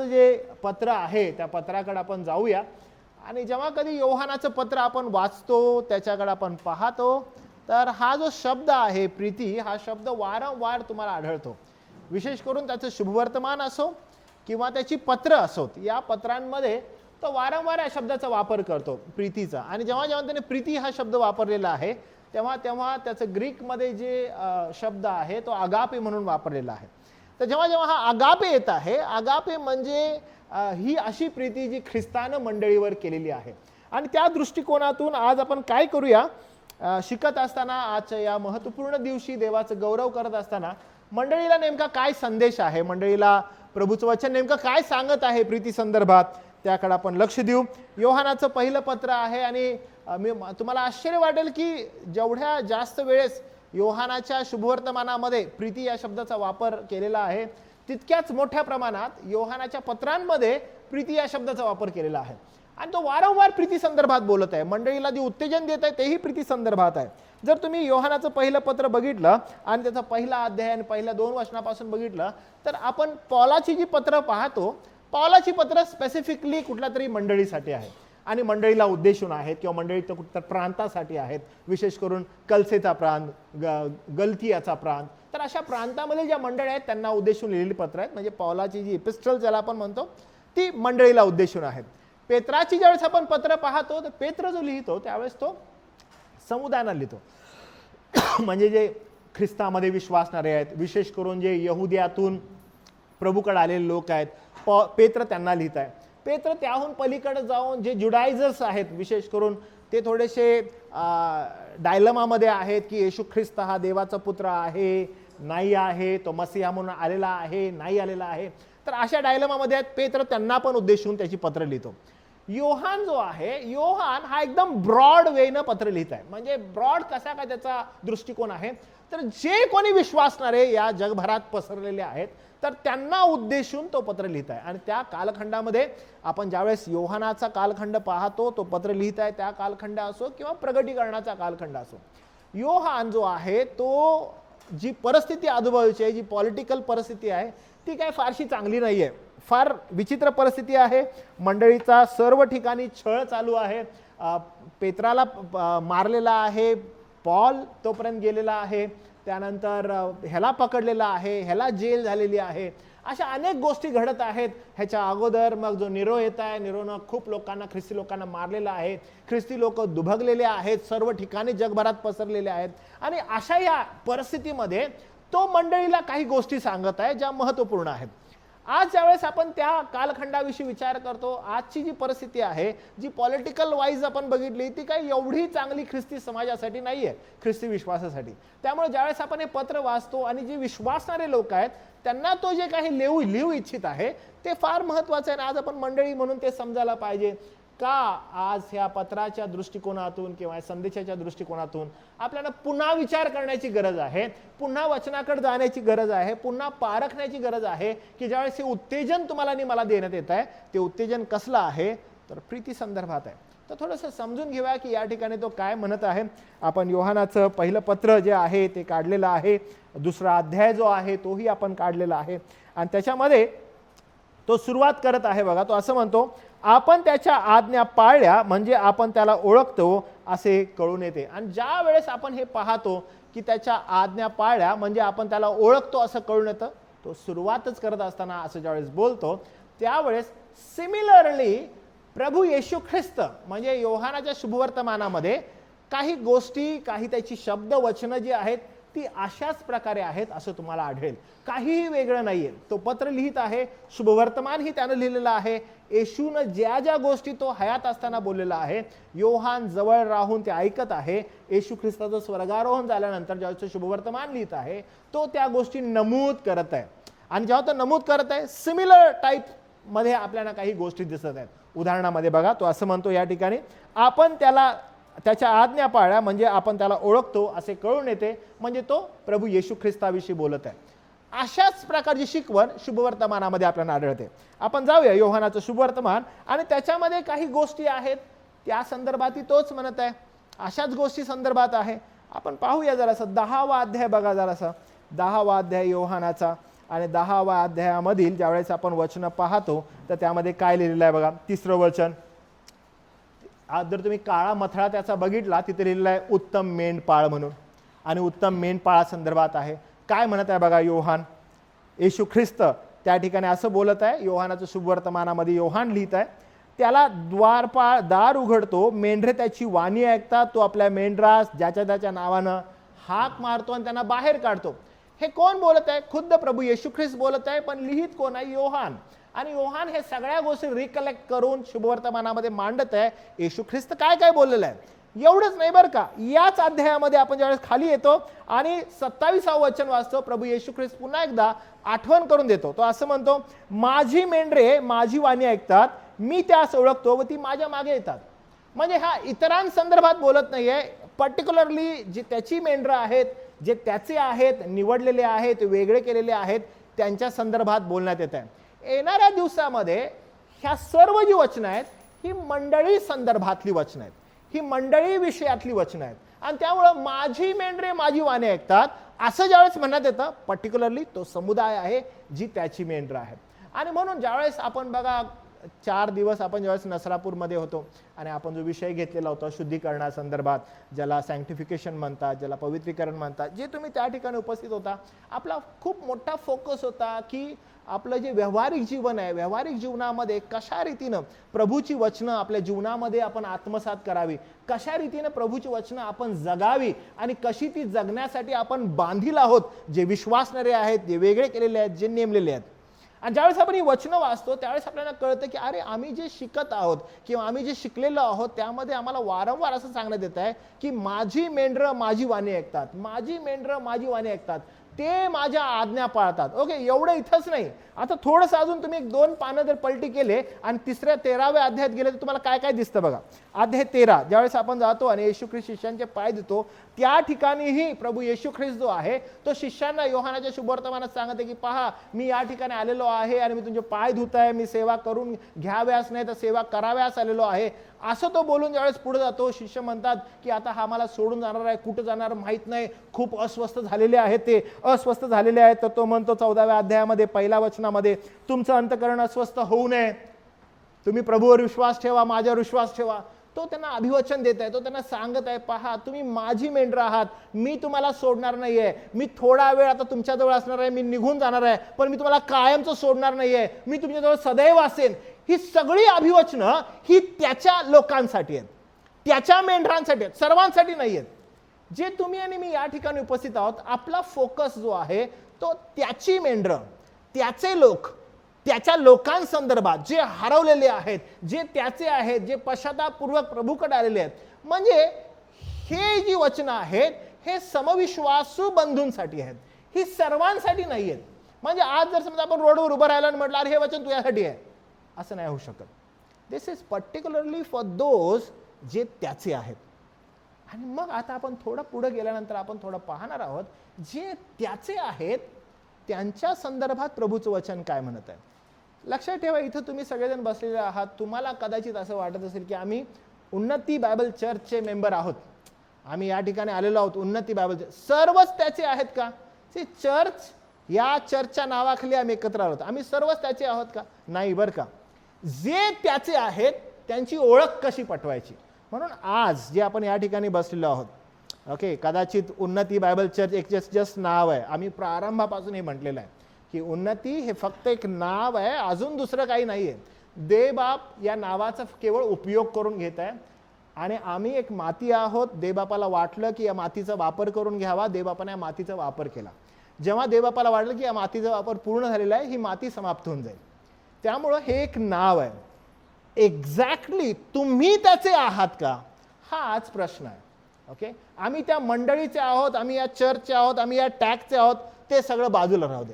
जे पत्र आहे त्या पत्राकडे आपण जाऊया आणि जेव्हा कधी योहानाचं पत्र आपण वाचतो त्याच्याकडे आपण पाहतो तर हा जो शब्द आहे प्रीती हा शब्द वारंवार तुम्हाला आढळतो. विशेष करून त्याचं शुभवर्तमान असो किंवा त्याची पत्र असोत या पत्रांमध्ये तो वारंवार या शब्दाचा वापर करतो प्रीतीचा. आणि जेव्हा जेव्हा त्याने प्रीती हा शब्द वापरलेला आहे तेव्हा तेव्हा त्याचं ग्रीकमध्ये जे शब्द आहे तो अगापे म्हणून वापरलेला आहे. तर जेव्हा जेव्हा हा अगापे येत आहे अगापे म्हणजे ही अशी प्रीती जी ख्रिस्तानं मंडळीवर केलेली आहे. आणि त्या दृष्टिकोनातून आज आपण काय करूया, शिकत असताना आजच्या या महत्त्वपूर्ण दिवशी देवाचं गौरव करत असताना मंडळीला नेमका काय संदेश आहे, मंडळीला प्रभूचं वचन नेमकं काय सांगत आहे प्रीती संदर्भात त्याकडे आपण लक्ष देऊ. योहानाचं पहिलं पत्र आहे आणि तुम्हाला आश्चर्य वाटेल की जेवढ्या जास्त वेळेस योहानाच्या शुभवर्तमानामध्ये प्रीती या शब्दाचा वापर केलेला आहे तितक्याच मोठ्या प्रमाणात योहानाच्या पत्रांमध्ये प्रीती या शब्दाचा वापर केलेला आहे. आणि तो वारंवार प्रीती संदर्भात बोलत आहे, मंडळीला जे उत्तेजन देत आहे तेही प्रीती संदर्भात आहे. जर तुम्ही योहानाचं पहिलं पत्र बघितलं आणि त्याचा पहिला अध्याय आणि पहिल्या 2 वचनापासून बघितलं तर आपण पौलाची जी पत्र पाहतो, पौलाची पत्र स्पेसिफिकली कुठल्या तरी मंडळीसाठी आहे आणि मंडळीला उद्देशून आहेत किंवा मंडळीच्या कुठल्या प्रांतासाठी आहेत, विशेष करून कलसेचा प्रांत, गलतियाचा प्रांत. तर अशा प्रांतामध्ये ज्या मंडळी आहेत त्यांना उद्देशून लिहिलेली पत्र आहेत. म्हणजे पौलाची जी एपिस्टल ज्याला आपण म्हणतो ती मंडळीला उद्देशून आहेत. पेत्राची ज्यावेळेस आपण पत्र पाहतो तर पेत्र जो लिहितो त्यावेळेस तो समुदायाला लिहितो, म्हणजे जे ख्रिस्तामध्ये विश्वासणारे आहेत, विशेष करून जे यहुदियातून प्रभूकडे आलेले लोक आहेत, पेत्र त्यांना लिहित आहे. पेत्र त्याहून पलीकडे जाऊन जे जुडायझर्स आहेत, विशेष करून ते थोडेसे डायलमामध्ये आहेत की येशू ख्रिस्त हा देवाचा पुत्र आहे नाही आहे, तो मसीहा म्हणून आलेला आहे नाही आलेला आहे. तर अशा डायलमामध्ये आहेत पेत्र, त्यांना पण उद्देशून त्याची पत्र लिहितो. योहान जो आहे, योहान हा एकदम ब्रॉड वेनं पत्र लिहित आहे. म्हणजे ब्रॉड कसा काय त्याचा दृष्टिकोन आहे, तर जे कोणी विश्वासणारे या जगभरात पसरलेले आहेत तर त्यांना उद्देशून तो पत्र लिहित आहे. आणि त्या कालखंडामध्ये आपण ज्यावेळेस योहानाचा कालखंड पाहतो, तो पत्र लिहित आहे त्या कालखंड असो किंवा प्रगटीकरणाचा कालखंड असो, योहान जो आहे तो जी परिस्थिती आजूबाजूची आहे, जी पॉलिटिकल परिस्थिती आहे ती काय फारशी चांगली नाही आहे, फार विचित्र परिस्थिती आहे. मंडळीचा सर्व ठिकाणी छळ चालू आहे, पेत्राला मारलेला आहे, पॉल तोपर्यंत गेलेला आहे, त्यानंतर ह्याला पकडलेला आहे, ह्याला जेल झालेली आहे. अशा अनेक गोष्टी घडत आहेत. ह्याच्या अगोदर मग जो निरो येत आहे, निरोनं खूप लोकांना, ख्रिस्ती लोकांना मारलेलं आहे, ख्रिस्ती लोक दुभगलेले आहेत, सर्व ठिकाणी जगभरात पसरलेले आहेत. आणि अशा या परिस्थितीमध्ये तो मंडळीला काही गोष्टी सांगत आहे ज्या महत्त्वपूर्ण आहेत. आज ज्यावेळेस आपण त्या कालखंडाविषयी विचार करतो, आजची जी परिस्थिती आहे जी पॉलिटिकल वाईज आपण बघितली ती काही एवढी चांगली ख्रिस्ती समाजासाठी नाही आहे, ख्रिस्ती विश्वासासाठी. त्यामुळे ज्यावेळेस आपण हे पत्र वाचतो आणि जे विश्वासणारे लोक आहेत त्यांना तो जे काही लिहू इच्छित आहे ते फार महत्त्वाचं आहे. आज आपण मंडळी म्हणून ते समजायला पाहिजे का आज ह्या पत्राच्या दृष्टिकोनातून किंवा संदेशाच्या दृष्टिकोनातून आपल्याला पुन्हा विचार करण्याची गरज आहे, पुन्हा वचनाकडे जाण्याची गरज आहे, पुन्हा पारखण्याची गरज आहे की ज्यावेळेस हे उत्तेजन तुम्हाला आणि मला देण्यात येत आहे ते उत्तेजन कसलं आहे, तर प्रीती संदर्भात आहे. तर थोडंसं समजून घेऊया की या ठिकाणी तो काय म्हणत आहे. आपण योहानाचं पहिलं पत्र जे आहे ते काढलेलं आहे, दुसरा अध्याय जो आहे तोही आपण काढलेला आहे आणि त्याच्यामध्ये तो सुरुवात करत आहे बघा. तो असं म्हणतो, आपण त्याच्या आज्ञा पाळल्या म्हणजे आपण त्याला ओळखतो असे कळून येते. आणि ज्या वेळेस आपण हे पाहतो की त्याच्या आज्ञा पाळल्या म्हणजे आपण त्याला ओळखतो असं कळून येतं, तो सुरुवातच करत असताना असं ज्यावेळेस बोलतो त्यावेळेस सिमिलरली प्रभू येशू ख्रिस्त म्हणजे योहानाच्या शुभवर्तमानामध्ये काही गोष्टी, काही त्याची शब्द वचनं जी आहेत ती अशाच प्रकारे आहेत असं तुम्हाला आढळेल, काहीही वेगळं नाहीये. तो पत्र लिहित आहे, शुभवर्तमानही त्यानं लिहिलेलं आहे, येशूनं ज्या ज्या गोष्टी तो हयात असताना बोललेला आहे, योहान जवळ राहून ते ऐकत आहे. येशू ख्रिस्ताचं स्वर्गारोहण झाल्यानंतर ज्यावेळेस शुभवर्तमान लिहित आहे तो त्या गोष्टी नमूद करत आहे. आणि जेव्हा तो नमूद करत आहे सिमिलर टाईप मध्ये आपल्याला काही गोष्टी दिसत आहेत. उदाहरणामध्ये बघा तो असं म्हणतो या ठिकाणी, आपण त्याच्या आज्ञा पाळल्या म्हणजे आपण त्याला ओळखतो असे कळून येते, म्हणजे तो प्रभू येशू ख्रिस्ताविषयी बोलत आहे. अशाच प्रकारची शिकवण शुभवर्तमानामध्ये आपल्याला आढळते. आपण जाऊया योहानाचं शुभवर्तमान आणि त्याच्यामध्ये काही गोष्टी आहेत त्या संदर्भातही तोच म्हणत आहे, अशाच गोष्टी संदर्भात आहे. आपण पाहूया जरासं 10वा अध्याय बघा, जरासा 10वा अध्याय योहानाचा आणि 10व्या अध्यायामधील ज्यावेळेस आपण वचन पाहतो तर त्यामध्ये काय लिहिलेलं आहे बघा. 3रं वचन, आज जर तुम्ही काळा मथळा त्याचा बघितला तिथे लिहिलेला आहे उत्तम मेंढपाळ म्हणून, आणि उत्तम मेंढपाळा संदर्भात आहे. काय म्हणत आहे बघा योहान, येशू ख्रिस्त त्या ठिकाणी असं बोलत आहे. योहानाचं शुभवर्तमानामध्ये योहान लिहित आहे, त्याला द्वारपाळ दार उघडतो, मेंढरे त्याची वाणी ऐकतात, तो आपल्या मेंढरास ज्याच्या त्याच्या नावानं हाक मारतो आणि त्यांना बाहेर काढतो. हे कोण बोलत आहे? खुद्द प्रभू येशू ख्रिस्त बोलत आहे, पण लिहित कोण आहे? योहान. आणि योहान हे सगळ्या गोष्टी रिकलेक्ट करून शुभवर्तमानामध्ये मांडत आहे येशू ख्रिस्त काय काय बोललेलं आहे. एवढंच नाही बरं का, याच अध्यायामध्ये आपण ज्यावेळेस खाली येतो आणि 27वं वचन वाचतो, प्रभू येशू ख्रिस्त पुन्हा एकदा आठवण करून देतो. तो असं म्हणतो, माझी मेंढरे माझी वाणी ऐकतात, मी त्यास ओळखतो व ती माझ्या मागे येतात. म्हणजे हा इतरांसंदर्भात बोलत नाहीये, पर्टिक्युलरली जे त्याची मेंढरं आहेत, जे त्याचे आहेत, निवडलेले आहेत, वेगळे केलेले आहेत, त्यांच्या संदर्भात बोलण्यात येत आहे. येणाऱ्या दिवसामध्ये ह्या सर्व जी वचनं आहेत ही मंडळी संदर्भातली वचनं आहेत, ही मंडळी विषयातली वचनं आहेत. आणि त्यामुळं माझी मेंढरे माझी वाणी ऐकतात असं ज्यावेळेस म्हणण्यात येतं, पर्टिक्युलरली तो समुदाय आहे जी त्याची मेंढरं आहेत. आणि म्हणून ज्यावेळेस आपण बघा 4 दिवस आपण ज्यावेळेस नसरापूरमध्ये होतो आणि आपण जो विषय घेतलेला होता शुद्धीकरणासंदर्भात, ज्याला सँक्टिफिकेशन म्हणतात, ज्याला पवित्रीकरण म्हणतात, जे तुम्ही त्या ठिकाणी उपस्थित होता, आपला खूप मोठा फोकस होता की आपलं जे व्यावहारिक जीवन आहे, व्यावहारिक जीवनामध्ये कशा रीतीनं प्रभूची वचनं आपल्या जीवनामध्ये आपण आत्मसात करावी, कशा रीतीनं प्रभूची वचनं आपण जगावी आणि कशी ती जगण्यासाठी आपण बांधील आहोत, जे विश्वासणारे आहेत, जे वेगळे केलेले आहेत, जे नेमलेले आहेत. आणि ज्यावेळेस आपण ही वचनं वाचतो त्यावेळेस आपल्याला कळतं की अरे आम्ही जे शिकत आहोत किंवा आम्ही जे शिकलेलो आहोत त्यामध्ये आम्हाला वारंवार असं सांगण्यात येत आहे की माझी मेंढरं माझी वाणी ऐकतात, माझी मेंढरं माझी वाणी ऐकतात, ते माझ्या आज्ञा पाळतात. ओके, एवढं इथंच नाही, आता थोडंसं अजून तुम्ही 1-2 पानं जर पलटी केले आणि 13व्या अध्यायात गेले तर तुम्हाला काय काय दिसतं बघा. अध्याय 13 ज्यावेळेस आपण जातो आणि येशू ख्रिस्त शिष्यांचे पाय धुतो, त्या ठिकाणीही प्रभू येशू ख्रिस्त जो आहे तो शिष्यांना योहानाच्या शुभवर्तमानात सांगते की पहा मी या ठिकाणी आलेलो आहे आणि मी तुमचे पाय धुत आहे, मी सेवा करून घ्याव्यास नाही तर सेवा कराव्यास आलेलो आहे, असं तो बोलून ज्यावेळेस पुढे जातो, शिष्य म्हणतात की आता हा मला सोडून जाणार आहे, कुठं जाणार माहीत नाही, खूप अस्वस्थ झालेले आहेत, ते अस्वस्थ झालेले आहेत. तर तो म्हणतो 14व्या अध्यायामध्ये 1ल्या वचनामध्ये, तुमचं अंतःकरण अस्वस्थ होऊ नये, तुम्ही प्रभूवर विश्वास ठेवा, माझ्यावर विश्वास ठेवा. तो त्यांना अभिवचन देत आहे, तो त्यांना सांगत आहे पहा तुम्ही माझी मेंढरं आहात, मी तुम्हाला सोडणार नाहीये, मी थोडा वेळ आता तुमच्याजवळ असणार आहे, मी निघून जाणार आहे, पण मी तुम्हाला कायमचं सोडणार नाहीये, मी तुमच्याजवळ सदैव असेन. ही सगळी अभिवचनं ही त्याच्या लोकांसाठी आहेत, त्याच्या मेंढरांसाठी आहेत, सर्वांसाठी नाही आहेत. जे तुम्ही आणि मी या ठिकाणी उपस्थित आहोत, आपला फोकस जो आहे तो त्याची मेंढरं, त्याचे लोक, त्याच्या लोकांसंदर्भात जे हरवलेले आहेत, जे त्याचे आहेत, जे पश्चातापपूर्वक प्रभूकडे आलेले आहेत. म्हणजे हे जी वचनं आहेत हे समविश्वासू बंधूंसाठी आहेत, ही सर्वांसाठी नाही आहेत. म्हणजे आज जर समजा आपण रोडवर उभं राहिलं आणि म्हटलं अरे हे वचन तुझ्यासाठी आहे, असं नाही होऊ शकत. दिस इज पर्टिक्युलरली फॉर दोज जे त्याचे आहेत. आणि मग आता आपण थोडं पुढे गेल्यानंतर आपण थोडं पाहणार आहोत जे त्याचे आहेत त्यांच्या संदर्भात प्रभूचं वचन काय म्हणत आहे. लक्षात ठेवा, इथं तुम्ही सगळेजण बसलेले आहात, तुम्हाला कदाचित असं वाटत असेल की आम्ही उन्नती बायबल चर्चचे मेंबर आहोत, आम्ही या ठिकाणी आलेलो आहोत उन्नती बायबल चर्च. सर्वच त्याचे आहेत का? चर्च, या चर्चच्या नावाखाली आम्ही एकत्र आहोत, आम्ही सर्वच त्याचे आहोत का? नाही बरं का. जे त्याचे आहेत त्यांची ओळख कशी पटवायची, म्हणून आज जे आपण या ठिकाणी बसलेलो आहोत, ओके, कदाचित उन्नती बायबल चर्च एक जस्ट नाव आहे. आम्ही प्रारंभापासून हे म्हटलेलं आहे की उन्नती हे फक्त एक नाव आहे, अजून दुसरं काही नाही आहे. देवबाप या नावाचा केवळ उपयोग करून घेत आहे आणि आम्ही एक माती आहोत. देवबापाला वाटलं की या मातीचा वापर करून घ्यावा, देवबापाने या मातीचा वापर केला. जेव्हा देवबापाला वाटलं की या मातीचा वापर पूर्ण झालेला आहे, ही माती समाप्त होऊन जाईल. त्यामुळं हे एक नाव आहे. एक्झॅक्टली तुम्ही त्याचे आहात का, हाच प्रश्न आहे. ओके, आम्ही त्या मंडळीचे आहोत, आम्ही या चर्चचे आहोत, आम्ही या टॅगचे आहोत, ते सगळं बाजूला राहू दे.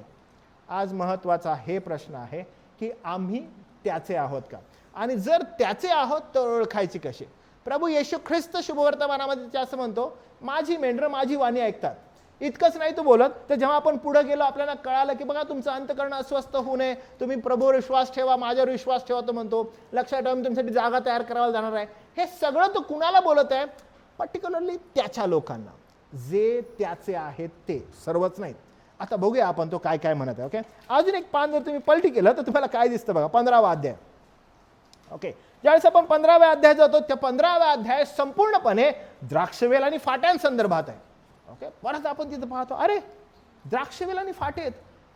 आज महत्त्वाचा हे प्रश्न आहे की आम्ही त्याचे आहोत का, आणि जर त्याचे आहोत तर ओळखायची कशी. प्रभू येशू ख्रिस्त शुभवर्तमानामध्ये ते असं म्हणतो, माझी मेंढरं माझी वाणी ऐकतात. इतकंच नाही तो बोलत, तर जेव्हा आपण पुढे गेलो आपल्याला कळालं की बघा तुमचं अंतःकरण अस्वस्थ होऊ नये, तुम्ही प्रभूवर विश्वास ठेवा, माझ्यावर विश्वास ठेवा. तो म्हणतो लक्षात ठेवा मी तुमच्यासाठी जागा तयार करायला जाणार आहे. हे सगळं तो कुणाला बोलत आहे? पर्टिक्युलरली त्याच्या लोकांना, जे त्याचे आहेत ते, सर्वच नाहीत. आता बघूया आपण तो काय काय म्हणत आहे. ओके, अजून एक पान जर तुम्ही पलटी केलं तर तुम्हाला काय दिसतं बघा, 15वा अध्याय. ओके, ज्यावेळेस आपण 15व्या अध्यायात जातो, त्या 15व्या अध्याय संपूर्णपणे द्राक्षवेल आणि फाट्यांसंदर्भात आहे. ओके, परत आपण तिथं पाहतो, अरे द्राक्षवेल आणि फाटेत,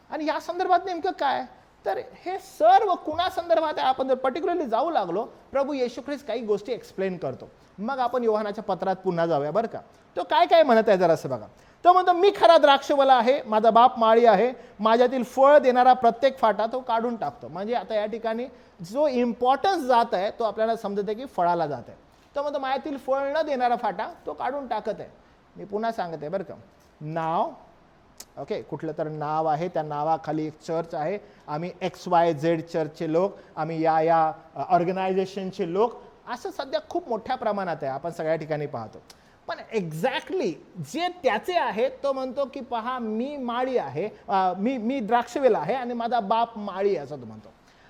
आणि या संदर्भात नेमकं काय, तर हे सर्व कुणासंदर्भात आहे. आपण जर पर्टिक्युलरली जाऊ लागलो, प्रभू येशू ख्रिस्त काही गोष्टी एक्सप्लेन करतो. मग आपण योहानाच्या पत्रात पुन्हा जाऊया बरं का. तो काय काय म्हणत आहे जरा असं बघा. तो म्हणतो, मी खरा द्राक्षवला आहे, माझा बाप माळी आहे, माझ्यातील फळ देणारा प्रत्येक फाटा तो काढून टाकतो. म्हणजे आता या ठिकाणी जो इम्पॉर्टन्स जात आहे तो आपल्याला समजत आहे की फळाला जात आहे. तो म्हणतो, माझ्यातील फळ न देणारा फाटा तो काढून टाकत आहे. मी पुन्हा सांगत आहे बरं का, नाव, ओके, कुठलं तर नाव आहे, त्या नावाखाली एक चर्च आहे, आम्ही XYZ चर्चचे लोक, आम्ही या ऑर्गनायझेशनचे लोक, असं सध्या खूप मोठ्या प्रमाणात आहे, आपण सगळ्या ठिकाणी पाहतो. पण एक्झॅक्टली जे त्याचे आहे, तो म्हणतो की पहा, मी माळी आहे, मी द्राक्षवेल आहे आणि माझा बाप माळी आहे, असं तो म्हणतो.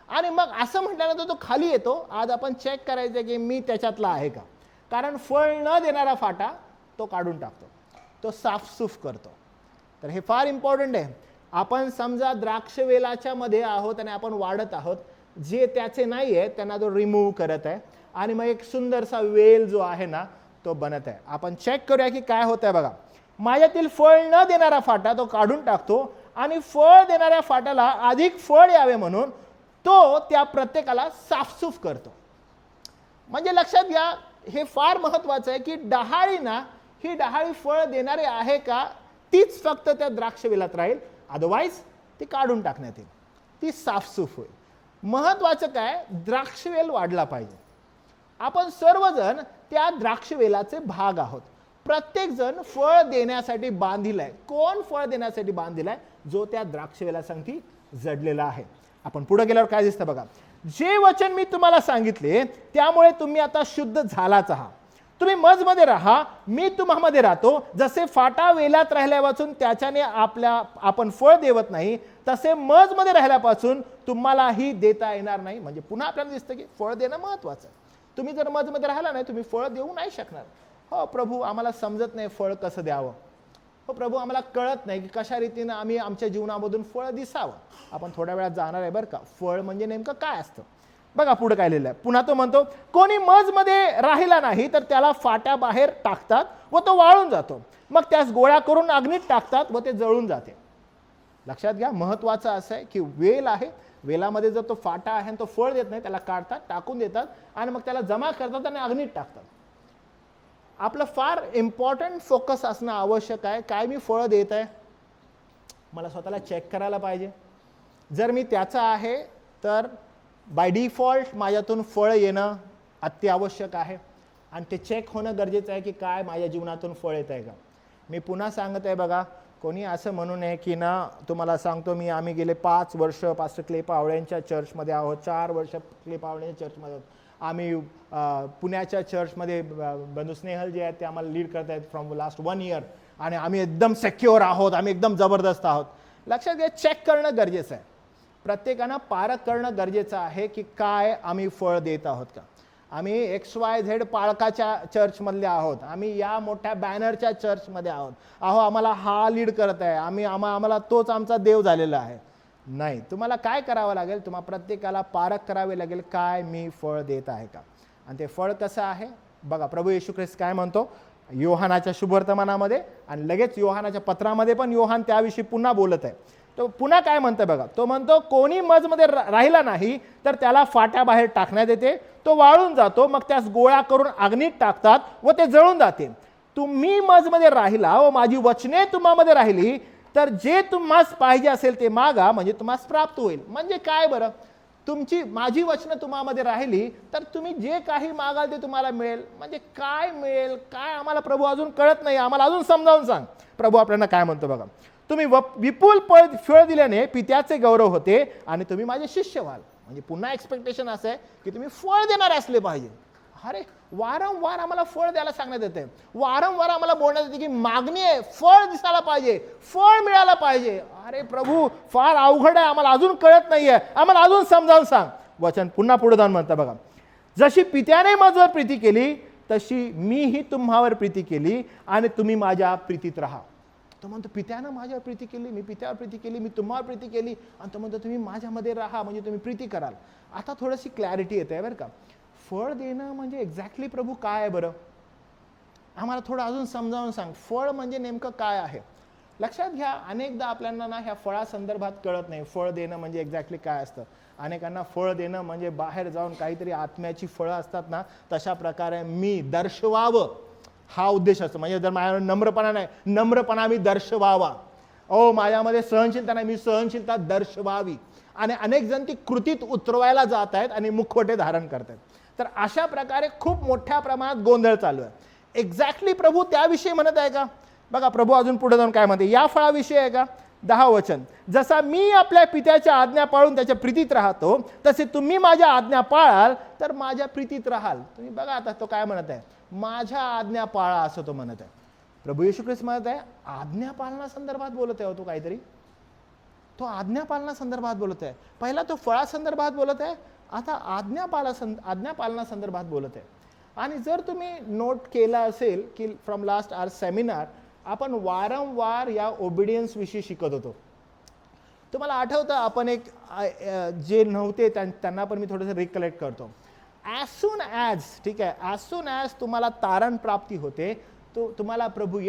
आणि मग असं म्हटल्यानंतर तो खाली येतो. आज आपण चेक करायचं की मी त्याच्यातला आहे का, कारण फळ न देणारा फाटा तो काढून टाकतो, तो साफसूफ करतो. तर हे फार इम्पॉर्टंट आहे. आपण समजा द्राक्षवेलाच्या मध्ये आहोत आणि आपण वाढत आहोत, जे त्याचे नाही आहे त्यांना तो रिमूव्ह करत आहे, आणि मग एक सुंदरसा वेल जो आहे ना तो बनत आहे. आपण चेक करूया की काय होत आहे बघा. माझ्यातील फळ न देणारा फाटा तो काढून टाकतो, आणि फळ देणाऱ्या फाट्याला अधिक फळ यावे म्हणून तो त्या प्रत्येकाला साफसूफ करतो. म्हणजे लक्षात घ्या, हे फार महत्वाचं आहे की डहाळीना ही डहाळी फळ देणारे आहे का, तीच फक्त त्या द्राक्षवेलात राहील, अदरवाईज ती काढून टाकण्यात येईल, ती साफसूफ होईल. महत्वाचं काय, द्राक्षवेल वाढला पाहिजे. आपण सर्वजण त्या द्राक्षवेलाचे भाग आहोत. प्रत्येक जण फळ देण्यासाठी बांधिलाय. कोण फळ देण्यासाठी बांधिलाय, जो त्या द्राक्षवेला संगती जडलेला आहे. आपण पुढे गेल्यावर काय दिसतं बघा, जे वचन मी तुम्हाला सांगितले त्यामुळे तुम्ही आता शुद्ध झालाच आहात. तुम्ही मजमध्ये राहा, मी तुम्हामध्ये राहतो. जसे फाटा वेलात राहिल्यापासून त्याच्याने आपण फळ देवत नाही, तसे मजमध्ये राहिल्यापासून तुम्हालाही देता येणार नाही. म्हणजे पुन्हा आपल्याला दिसतं की फळ देणं महत्वाचं आहे. तुम्ही जर मजमध्ये राहिला नाही, तुम्ही फळ देऊ नाही शकणार. हो प्रभू, आम्हाला समजत नाही फळ कसं द्यावं. हो प्रभू, आम्हाला कळत नाही की कशा रीतीनं आम्ही आमच्या जीवनामधून फळ दिसावं. आपण थोड्या वेळात जाणार आहे बरं का, फळ म्हणजे नेमकं काय असतं. बघा पुढे काय लिहिलं आहे. पुन्हा तो म्हणतो, कोणी मजमध्ये राहिला नाही तर त्याला फाट्या बाहेर टाकतात व तो वाळून जातो. मग त्यास गोळा करून अग्नीत टाकतात व ते जळून जाते. लक्षात घ्या, महत्वाचं असं आहे की वेल आहे, वेलामध्ये जर तो फाटा आहे आणि तो फळ देत नाही, त्याला काढतात, टाकून देतात, आणि मग त्याला जमा करतात आणि अग्नीत टाकतात. आपलं फार इम्पॉर्टंट फोकस असणं आवश्यक आहे. काय मी फळ देत आहे, मला स्वतःला चेक करायला पाहिजे. जर मी त्याचा आहे तर बाय डिफॉल्ट माझ्यातून फळ येणं अत्यावश्यक आहे, आणि ते चेक होणं गरजेचं आहे की काय माझ्या जीवनातून फळ येत आहे का. मी पुन्हा सांगत आहे बघा, कोणी असं म्हणू नये की ना, तुम्हाला सांगतो मी, आम्ही गेले 5 वर्ष पास्टर क्ले पावळ्यांच्या चर्चमध्ये आहोत, 4 वर्ष क्ले पावळ्यांच्या चर्चमध्ये आहोत. आम्ही पुण्याच्या चर्चमध्ये बंधू स्नेहल जे आहेत ते आम्हाला लीड करत आहेत फ्रॉम लास्ट 1 इयर, आणि आम्ही एकदम सेक्युअर आहोत, आम्ही एकदम जबरदस्त आहोत. लक्षात घ्या, चेक करणं गरजेचं आहे. प्रत्येकानं पारख करणं गरजेचं आहे की काय आम्ही फळ देत आहोत का. आम्ही XYZ पाळकाच्या चर्चमधले आहोत, आम्ही या मोठ्या बॅनरच्या चर्चमध्ये आहोत, आम्हाला हा लीड करत आहे, आम्हाला तोच आमचा देव झालेला आहे. नाही, तुम्हाला काय करावं लागेल, तुम्हाला प्रत्येकाला पारख करावे लागेल, काय मी फळ देत आहे का. आणि ते फळ कसं आहे बघा. प्रभू येशू ख्रिस्त काय म्हणतो योहानाच्या शुभवर्तमानामध्ये, आणि लगेच योहानाच्या पत्रामध्ये पण योहान त्याविषयी पुन्हा बोलत आहे. तो पुन्हा काय म्हणतो बघा, तो म्हणतो, कोणी मजमध्ये राहिला नाही तर त्याला फाट्या बाहेर टाकण्यात येते, तो वाळून जातो. मग त्यास गोळा करून अग्नीत टाकतात व ते जळून जाते. तुम्ही मजमध्ये राहिला व माझी वचने तुम्हामध्ये राहिली तर जे तुम्हाला पाहिजे असेल ते मागा, म्हणजे तुम्हाला प्राप्त होईल. म्हणजे काय बरं, माझी वचनं तुम्हामध्ये राहिली तर तुम्ही जे काही मागाल ते तुम्हाला मिळेल. म्हणजे काय मिळेल, काय आम्हाला प्रभू अजून कळत नाही, आम्हाला अजून समजावून सांग. प्रभू आपल्याला काय म्हणतो बघा, तुम्ही विपुल फळ दिल्याने पित्याचे गौरव होते आणि तुम्ही माझे शिष्य व्हाल. म्हणजे पुन्हा एक्सपेक्टेशन असं आहे की तुम्ही फळ देणारे असले पाहिजे. अरे वारंवार आम्हाला फळ द्यायला सांगण्यात येते, वारंवार आम्हाला बोलण्यात येते की मागणी आहे, फळ दिसायला पाहिजे, फळ मिळायला पाहिजे. अरे प्रभू, फार अवघड आहे, आम्हाला अजून कळत नाहीये, आम्हाला अजून समजावून सांग. वचन पुन्हा पुढे जाऊन म्हणतं बघा, जशी पित्याने माझ्यावर प्रीती केली तशी मीही तुम्हावर प्रीती केली आणि तुम्ही माझ्या प्रीतीत राहा. तो म्हणतो पित्यानं माझ्यावर प्रीती केली, मी पित्यावर प्रीती केली, मी तुम्हावर प्रीती केली, आणि तो म्हणतो तुम्ही माझ्यामध्ये राहा म्हणजे तुम्ही प्रीती कराल. आता थोडीशी क्लॅरिटी येते बरं का. फळ देणं म्हणजे एक्झॅक्टली प्रभू काय आहे बरं, आम्हाला थोडं अजून समजावून सांग. फळ म्हणजे नेमकं काय आहे. लक्षात घ्या, अनेकदा आपल्याला ना ह्या फळासंदर्भात कळत नाही. फळ देणं म्हणजे एक्झॅक्टली काय असतं. अनेकांना फळ देणं म्हणजे बाहेर जाऊन काहीतरी आत्म्याची फळं असतात ना, तशा प्रकारे मी दर्शवावं हा उद्देश असतो. म्हणजे जर माझ्यावर नम्रपणा नाही, नम्रपणा मी दर्शवावा. माझ्यामध्ये सहनशीलता नाही, मी सहनशीलता दर्शवावी. आणि अनेक जण ती कृतीत उतरवायला जात आहेत आणि मुखवटे धारण करतात. तर अशा प्रकारे खूप मोठ्या प्रमाणात गोंधळ चालू आहे. एक्झॅक्टली प्रभू त्याविषयी म्हणत आहे का. बघा प्रभू अजून पुढे जाऊन काय म्हणते, या फळाविषयी आहे का. 10 वचन, जसा मी आपल्या पित्याच्या आज्ञा पाळून त्याच्या प्रीतीत राहतो, तसे तुम्ही माझ्या आज्ञा पाळाल तर माझ्या प्रीतीत राहाल. तुम्ही बघा आता तो काय म्हणत आहे, माझ्या आज्ञा पाळा असं तो म्हणत आहे. प्रभू येशू ख्रिस्त म्हणत आहे आज्ञा पालनासंदर्भात बोलत आहे. तो काहीतरी तो आज्ञा पालनासंदर्भात बोलत आहे. पहिला तो फळासंदर्भात बोलत आहे, आता आज्ञा पालनासंदर्भात बोलत आहे. आणि जर तुम्ही नोट केला असेल की फ्रॉम लास्ट आवर सेमिनार आपण वारंवार या ओबिडियन्स विषयी शिकत होतो. तुम्हाला आठवतं, आपण एक जे नव्हते त्यांना पण मी थोडंसं रिकलेक्ट करतो. ॲज सून ॲज, ठीक आहे, ॲज सून ॲज तुम्हाला तारण प्राप्ती होते, तो तुम्हाला प्रभू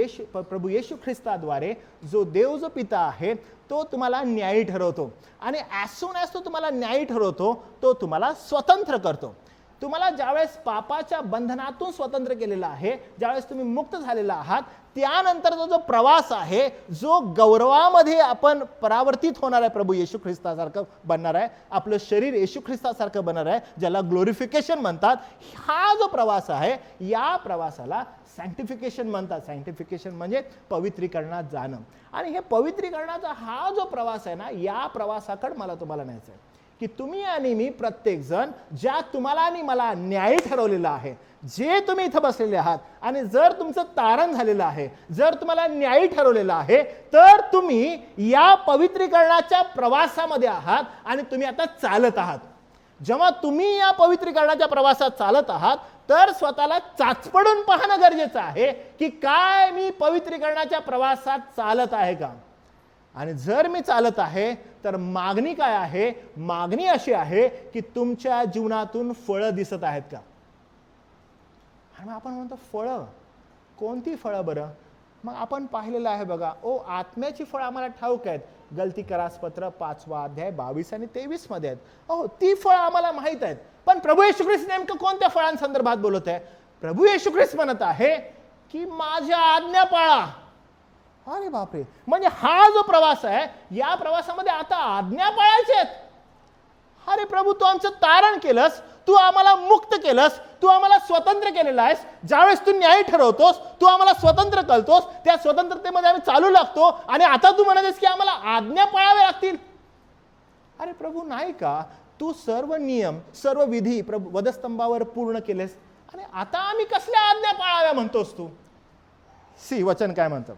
येशू ख्रिस्ताद्वारे जो देव जो पिता आहे तो तुम्हाला न्यायी ठरवतो. आणि ॲज सून ॲज तो तुम्हाला न्यायी ठरवतो, तो तुम्हाला स्वतंत्र करतो. तुम्हाला ज्यावेळेस पापाच्या बंधनातून स्वतंत्र केलेला आहे, ज्यावेळेस तुम्ही मुक्त झालेला आहात, त्यानंतरचा जो प्रवास आहे, जो गौरवामध्ये आपण परावर्तित होणार आहे, प्रभू येशू ख्रिस्तासारखं बनणार आहे, आपलं शरीर येशू ख्रिस्तासारखं बनणार आहे, ज्याला ग्लोरिफिकेशन म्हणतात. हा जो प्रवास आहे, या प्रवासाला सँक्टिफिकेशन म्हणतात. सँक्टिफिकेशन म्हणजे पवित्रीकरणात जाणं. आणि हे पवित्रीकरणाचा हा जो प्रवास आहे ना, या प्रवासाकडे मला तुम्हाला न्यायचं आहे की तुम्ही आणि मी प्रत्येक जण ज्या तुम्हाला आणि मला न्यायी ठरवलेलं आहे, जे तुम्ही इथं बसलेले आहात, आणि जर तुमचं तारण झालेलं आहे, जर तुम्हाला न्यायी ठरवलेलं आहे, तर तुम्ही या पवित्रीकरणाच्या प्रवासामध्ये आहात आणि तुम्ही आता चालत आहात. जेव्हा तुम्ही या पवित्रीकरणाच्या प्रवासात चालत आहात, तर स्वतःला चाचपडून पाहणं गरजेचं आहे की काय मी पवित्रीकरणाच्या प्रवासात चालत आहे का. आणि जर मी चालत आहे तर मागणी काय आहे, मागणी अशी आहे की तुमच्या जीवनातून फळं दिसत आहेत का. आणि मग आपण म्हणतो फळं, कोणती फळं बरं. मग आपण पाहिलेलं आहे बघा, आत्म्याची फळं आम्हाला ठाऊक आहेत. गलती करासपत्र 5वा अध्याय 22 आणि 23 मध्ये आहेत. ती फळं आम्हाला माहित आहेत. पण प्रभू येशू ख्रिस्त नेमकं कोणत्या फळांसंदर्भात बोलत आहे. प्रभू येशू ख्रिस्त म्हणत आहे की माझ्या आज्ञा पाळा. अरे बापरे, म्हणजे हा जो प्रवास आहे, या प्रवासामध्ये आता आज्ञा पाळायच्या आहेत. अरे प्रभू, तू आमचं तारण केलंस, तू आम्हाला मुक्त केलंस, तू आम्हाला स्वतंत्र केलेलं आहेस. ज्यावेळेस तू न्याय ठरवतोस, तू आम्हाला स्वतंत्र करतोस, त्या स्वतंत्रतेमध्ये आम्ही चालू लागतो, आणि आता तू म्हणतेस की आम्हाला आज्ञा पाळाव्या लागतील. अरे प्रभू, नाही का तू सर्व नियम सर्व विधी वधस्तंभावर पूर्ण केलेस, आणि आता आम्ही कसल्या आज्ञा पाळाव्या म्हणतोस तू. वचन काय म्हणतं,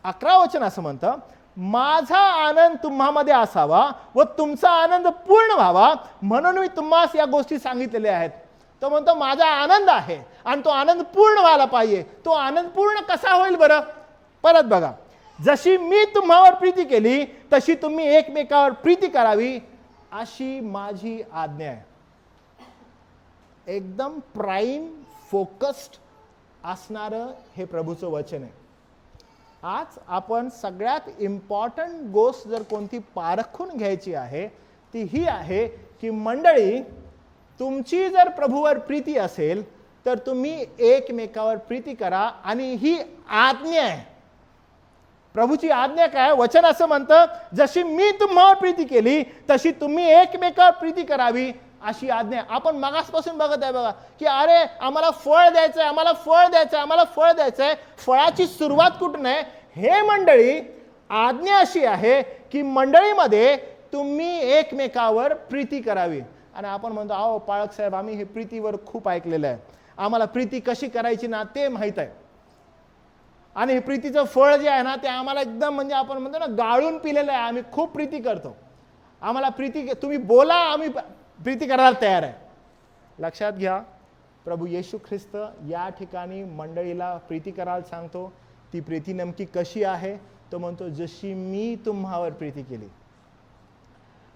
11 वचन असं म्हणतं, माझा आनंद तुम्हामध्ये असावा व तुमचा आनंद पूर्ण व्हावा म्हणून मी तुम्हास या गोष्टी सांगितलेल्या आहेत. तो म्हणतो माझा आनंद आहे आणि तो आनंद पूर्ण व्हायला पाहिजे. तो आनंद पूर्ण कसा होईल बरं. परत बघा, जशी मी तुम्हावर प्रीती केली तशी तुम्ही एकमेकावर प्रीती करावी, अशी माझी आज्ञा आहे. एकदम प्राईम फोकस्ड असणारं हे प्रभूचं वचन आहे. आज आपण सगळ्यात इम्पॉर्टंट गोष्ट जर कोणती पारखून घ्यायची आहे ती ही आहे की मंडळी, तुमची जर प्रभूवर प्रीती असेल तर तुम्ही एकमेकावर प्रीती करा. आणि ही आज्ञा आहे. प्रभूची आज्ञा काय, वचन असं म्हणतं, जशी मी तुम्हावर प्रीती केली तशी तुम्ही एकमेकावर प्रीती करावी, अशी आज्ञा. आपण मागासपासून बघत आहे बघा की अरे आम्हाला फळ द्यायचंय, आम्हाला फळ द्यायचंय, आम्हाला फळ द्यायचंय. फळाची सुरुवात कुठून आहे. हे मंडळी, आज्ञा अशी आहे की मंडळीमध्ये तुम्ही एकमेकावर प्रीती करावी. आणि आपण म्हणतो अहो पाळक साहेब, आम्ही हे प्रीतीवर खूप ऐकलेलं आहे, आम्हाला प्रीती कशी करायची ना ते माहीत आहे, आणि हे प्रीतीचं फळ जे आहे ना ते आम्हाला एकदम म्हणजे आपण म्हणतो ना गाळून पिलेलं आहे, आम्ही खूप प्रीती करतो, आम्हाला प्रीती, तुम्ही बोला आम्ही प्रीती करायला तयार आहे. लक्षात घ्या, प्रभू येशू ख्रिस्त या ठिकाणी मंडळीला प्रीती करायला सांगतो. ती प्रीती नेमकी कशी आहे तो म्हणतो जशी मी तुम्हावर प्रीती केली.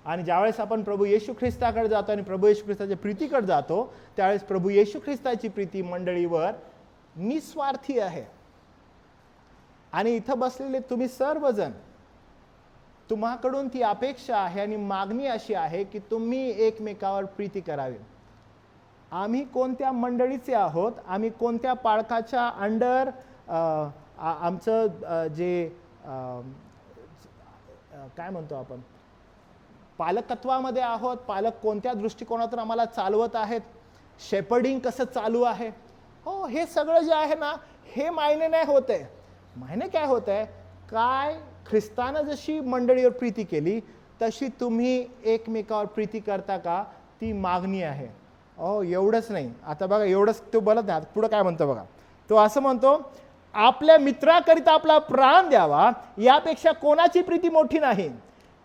आणि ज्यावेळेस आपण प्रभू येशू ख्रिस्ताकडे जातो आणि प्रभू येशू ख्रिस्ताच्या प्रीतीकडे जातो, त्यावेळेस प्रभू येशू ख्रिस्ताची प्रीती मंडळीवर निस्वार्थी आहे. आणि इथं बसलेले तुम्ही सर्वजण, तुम्हाकडून ती अपेक्षा आहे आणि मागणी अशी आहे की तुम्ही एकमेकावर प्रीती करावी. आम्ही कोणत्या मंडळीचे आहोत, आम्ही कोणत्या पाळकाच्या अंडर आमचं जे काय म्हणतो आपण पालकत्वामध्ये आहोत, पालक कोणत्या दृष्टिकोनातून आम्हाला चालवत आहेत, शेपर्डिंग कसं चालू आहे, हो हे सगळं जे आहे ना हे मायने नाही होत आहे. मायने काय होत आहे, काय ख्रिस्तानं जशी मंडळीवर प्रीती केली तशी तुम्ही एकमेकावर प्रीती करता का, ती मागणी आहे. एवढंच नाही, आता बघा एवढंच तो बोलत नाही, पुढं काय म्हणतो बघा. तो असं म्हणतो आपल्या मित्राकरिता आपला प्राण द्यावा यापेक्षा कोणाची प्रीती मोठी नाही.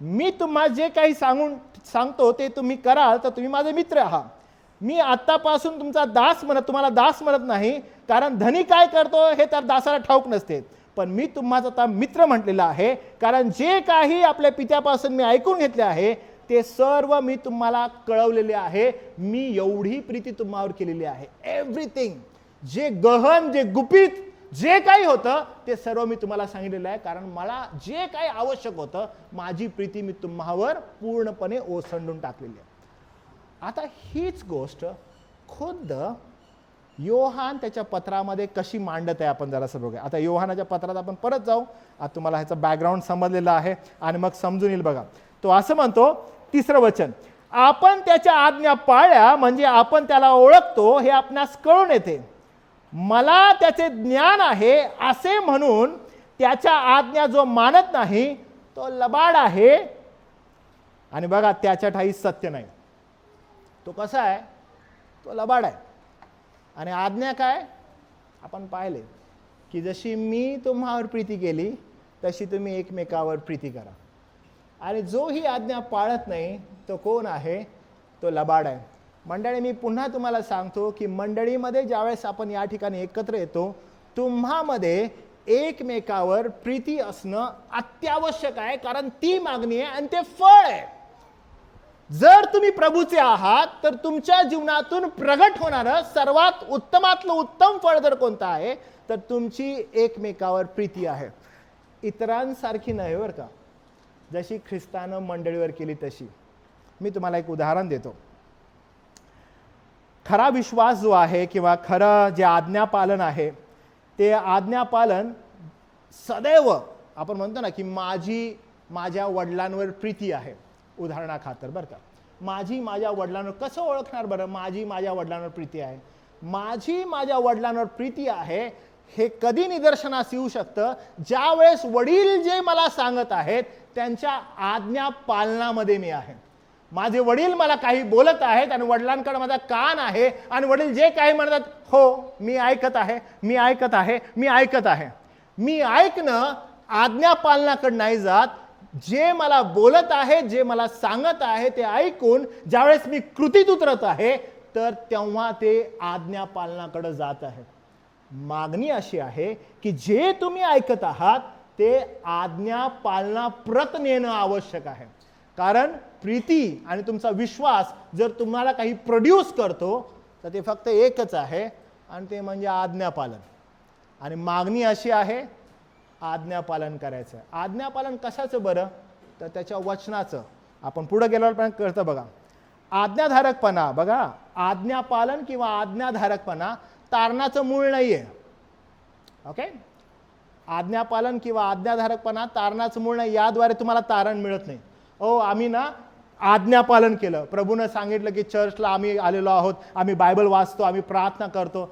मी तुम्हाला जे काही सांगतो ते तुम्ही कराल तर तुम्ही माझे मित्र आहात. मी आतापासून तुमचा दास तुम्हाला दास म्हणत नाही, कारण धनी काय करतो हे तर दासाला ठाऊक नसते, पण मी तुम्हाला आता मित्र म्हटलेला आहे, कारण जे काही आपल्या पित्यापासून मी ऐकून घेतले आहे ते सर्व मी तुम्हाला कळवलेले आहे. मी एवढी प्रीती तुम्हावर केलेली आहे. एव्हरीथिंग, जे गहन, जे गुपित, जे काही होतं ते सर्व मी तुम्हाला सांगितलेलं आहे, कारण मला जे काही आवश्यक होतं माझी प्रीती मी तुम्हावर पूर्णपणे ओसंडून टाकलेली आहे. आता हीच गोष्ट खुद्द योहान त्याच्या पत्रामध्ये कशी मांडत आहे आपण जरासं बघूया. आता योहानाच्या पत्रात आपण परत जाऊ. आता तुम्हाला ह्याचा बॅकग्राऊंड समजलेला आहे आणि मग समजून येईल बघा. तो असं म्हणतो, 3रं वचन, आपण त्याच्या आज्ञा पाळल्या म्हणजे आपण त्याला ओळखतो हे आपणास कळून येते. मला त्याचे ज्ञान आहे असे म्हणून त्याच्या आज्ञा जो मानत नाही तो लबाड आहे आणि बघा त्याच्या ठाई सत्य नाही. तो कसा आहे, तो लबाड आहे. आणि आज्ञा काय आपण पाहिले की जशी मी तुम्हावर प्रीती केली तशी तुम्ही एकमेकावर प्रीती करा. आणि जो ही आज्ञा पाळत नाही तो कोण आहे, तो लबाड आहे. मंडळी, मी पुन्हा तुम्हाला सांगतो की मंडळीमध्ये ज्यावेळेस आपण या ठिकाणी एकत्र येतो, तुम्हामध्ये एकमेकावर प्रीती असणं अत्यावश्यक आहे, कारण ती मागणी आहे आणि ते फळ आहे. जर तुम्ही प्रभूचे आहात तर तुमच्या जीवनातून प्रगट होणारं सर्वात उत्तमातलं उत्तम फळ जर कोणतं आहे तर तुमची एकमेकावर प्रीती आहे. इतरांसारखी नाही बरं का, जशी ख्रिस्तानं मंडळीवर केली तशी. मी तुम्हाला एक उदाहरण देतो. खरा विश्वास जो आहे किंवा खरं जे आज्ञापालन आहे ते आज्ञापालन सदैव आपण म्हणतो ना की माझ्या वडिलांवर प्रीती आहे. उदाहरणाखातर बरं का, माझ्या वडिलांवर कसं ओळखणार बरं माझ्या वडिलांवर प्रीती आहे? माझ्या वडिलांवर प्रीती आहे हे कधी निदर्शनास येऊ शकतं, ज्या वेळेस वडील जे मला सांगत आहेत त्यांच्या आज्ञा पालनामध्ये मी आहे. माझे वडील मला काही बोलत आहेत आणि वडिलांकडे माझा कान आहे आणि वडील जे काही म्हणतात हो मी ऐकत आहे, मी ऐकत आहे, मी ऐकत आहे. मी ऐकणं आज्ञा पालनाकडे नाही जात. जे मला बोलत आहे, जे मला सांगत आहे ते ऐकून ज्यावेळेस मी कृतीत उतरत आहे तर तेव्हा ते आज्ञा पालनाकडे जात आहे. मागणी अशी आहे की जे तुम्ही ऐकत आहात ते आज्ञा पालनाप्रत नेणं आवश्यक आहे. कारण प्रीती आणि तुमचा विश्वास जर तुम्हाला काही प्रोड्यूस करतो तर ते फक्त एकच आहे आणि ते म्हणजे आज्ञापालन. आणि मागणी अशी आहे आज्ञापालन करायचं. आज्ञापालन कशाचं बरं, तर त्याच्या वचनाचं. आपण पुढे गेल्यावर पण कळतं बघा. आज्ञाधारकपणा बघा, आज्ञापालन किंवा आज्ञाधारकपणा तारणाचं मूळ नाहीये. ओके, आज्ञापालन किंवा आज्ञाधारकपणा तारणाचं मूळ नाही. याद्वारे तुम्हाला तारण मिळत नाही. आम्ही ना आज्ञापालन केलं, प्रभूनं सांगितलं की चर्चला आम्ही आलेलो आहोत, आम्ही बायबल वाचतो, आम्ही प्रार्थना करतो,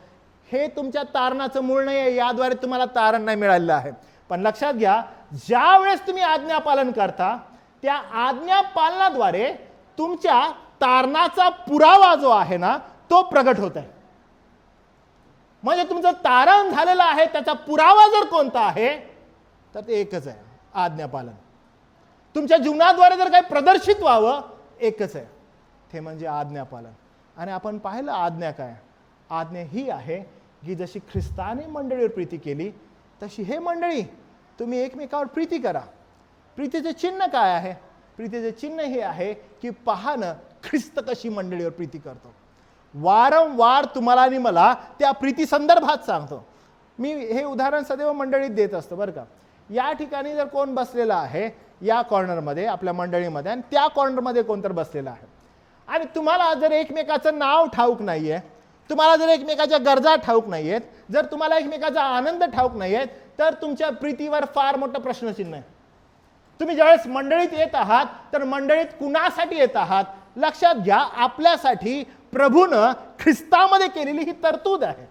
हे तुमच्या तारणाचं मूळ नाही आहे. याद्वारे तुम्हाला तारण नाही मिळालेलं आहे. पण लक्षात घ्या, ज्या वेळेस तुम्ही आज्ञापालन करता त्या आज्ञापालनाद्वारे तुमच्या तारणाचा पुरावा जो आहे ना तो प्रगट होत आहे. म्हणजे तुमचं तारण झालेलं आहे त्याचा पुरावा जर कोणता आहे तर ते एकच आहे, आज्ञापालन. तुमच्या जीवनाद्वारे जर काही प्रदर्शित व्हावं एकच आहे, ते म्हणजे आज्ञापालन. आणि आपण पाहिलं आज्ञा काय, आज्ञा ही आहे की जशी ख्रिस्ताने मंडळीवर प्रीती केली तशी हे मंडळी तुम्ही एकमेकावर प्रीती करा. प्रीतीचे चिन्ह काय आहे? प्रीतीचे चिन्ह हे आहे की पहा ना ख्रिस्त कशी मंडळीवर प्रीती करतो. वारंवार तुम्हाला आणि मला त्या प्रीती संदर्भात सांगतो. मी हे उदाहरण सदैव मंडळीत देत असतो बरं का. या ठिकाणी जर कोण बसलेला आहे या कॉर्नरमध्ये आपल्या मंडळीमध्ये आणि त्या कॉर्नरमध्ये कोणतर बसलेला आहे आणि तुम्हाला जर एकमेकाचं नाव ठाऊक नाहीये, तुम्हाला जर एकमेकाच्या गरजा ठाऊक नाहीयेत, जर तुम्हाला एकमेकाचा आनंद ठाऊक नाहीयेत, तर तुमच्या प्रीतीवर फार मोठं प्रश्नचिन्ह आहे. तुम्ही ज्यावेळेस मंडळीत येत आहात तर मंडळीत कुणासाठी येत आहात? लक्षात घ्या, आपल्यासाठी प्रभूनं ख्रिस्तामध्ये केलेली ही तरतूद आहे.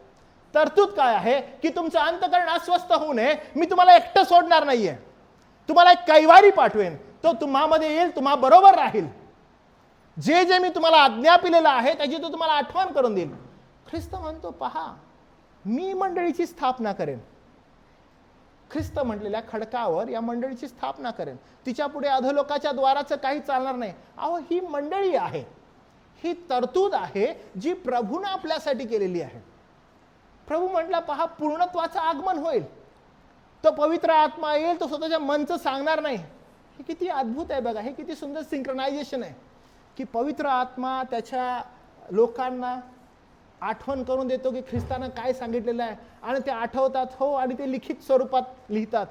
तरतूद काय आहे की तुमचं अंतःकरण अस्वस्थ होऊ नये, मी तुम्हाला एकटं सोडणार नाहीये, तुम्हाला एक कैवारी पाठवेन, तो तुम्हामध्ये येईल, तुम्हा बरोबर राहील. जे जे मी तुम्हाला आज्ञा पिलेलं आहे त्याची तो तुम्हाला आठवण करून देईल. ख्रिस्त म्हणतो पहा मी मंडळीची स्थापना करेन. ख्रिस्त म्हटलेल्या खडकावर या मंडळीची स्थापना करेन. तिच्या पुढे अधोलोकाच्या द्वाराचं काही चालणार नाही. अहो ही मंडळी आहे, ही तरतूद आहे जी प्रभूने आपल्यासाठी केलेली आहे. प्रभू म्हटला पहा पूर्णत्वाचं आगमन होईल, तो पवित्र आत्मा येईल, तो स्वतःच्या मनचं सांगणार नाही. हे किती अद्भुत आहे बघा, हे किती सुंदर सिंक्रोनायझेशन आहे की पवित्र आत्मा त्याच्या लोकांना आठवण करून देतो की ख्रिस्तानं काय सांगितलेलं आहे आणि ते आठवतात हो आणि ते लिखित स्वरूपात लिहितात.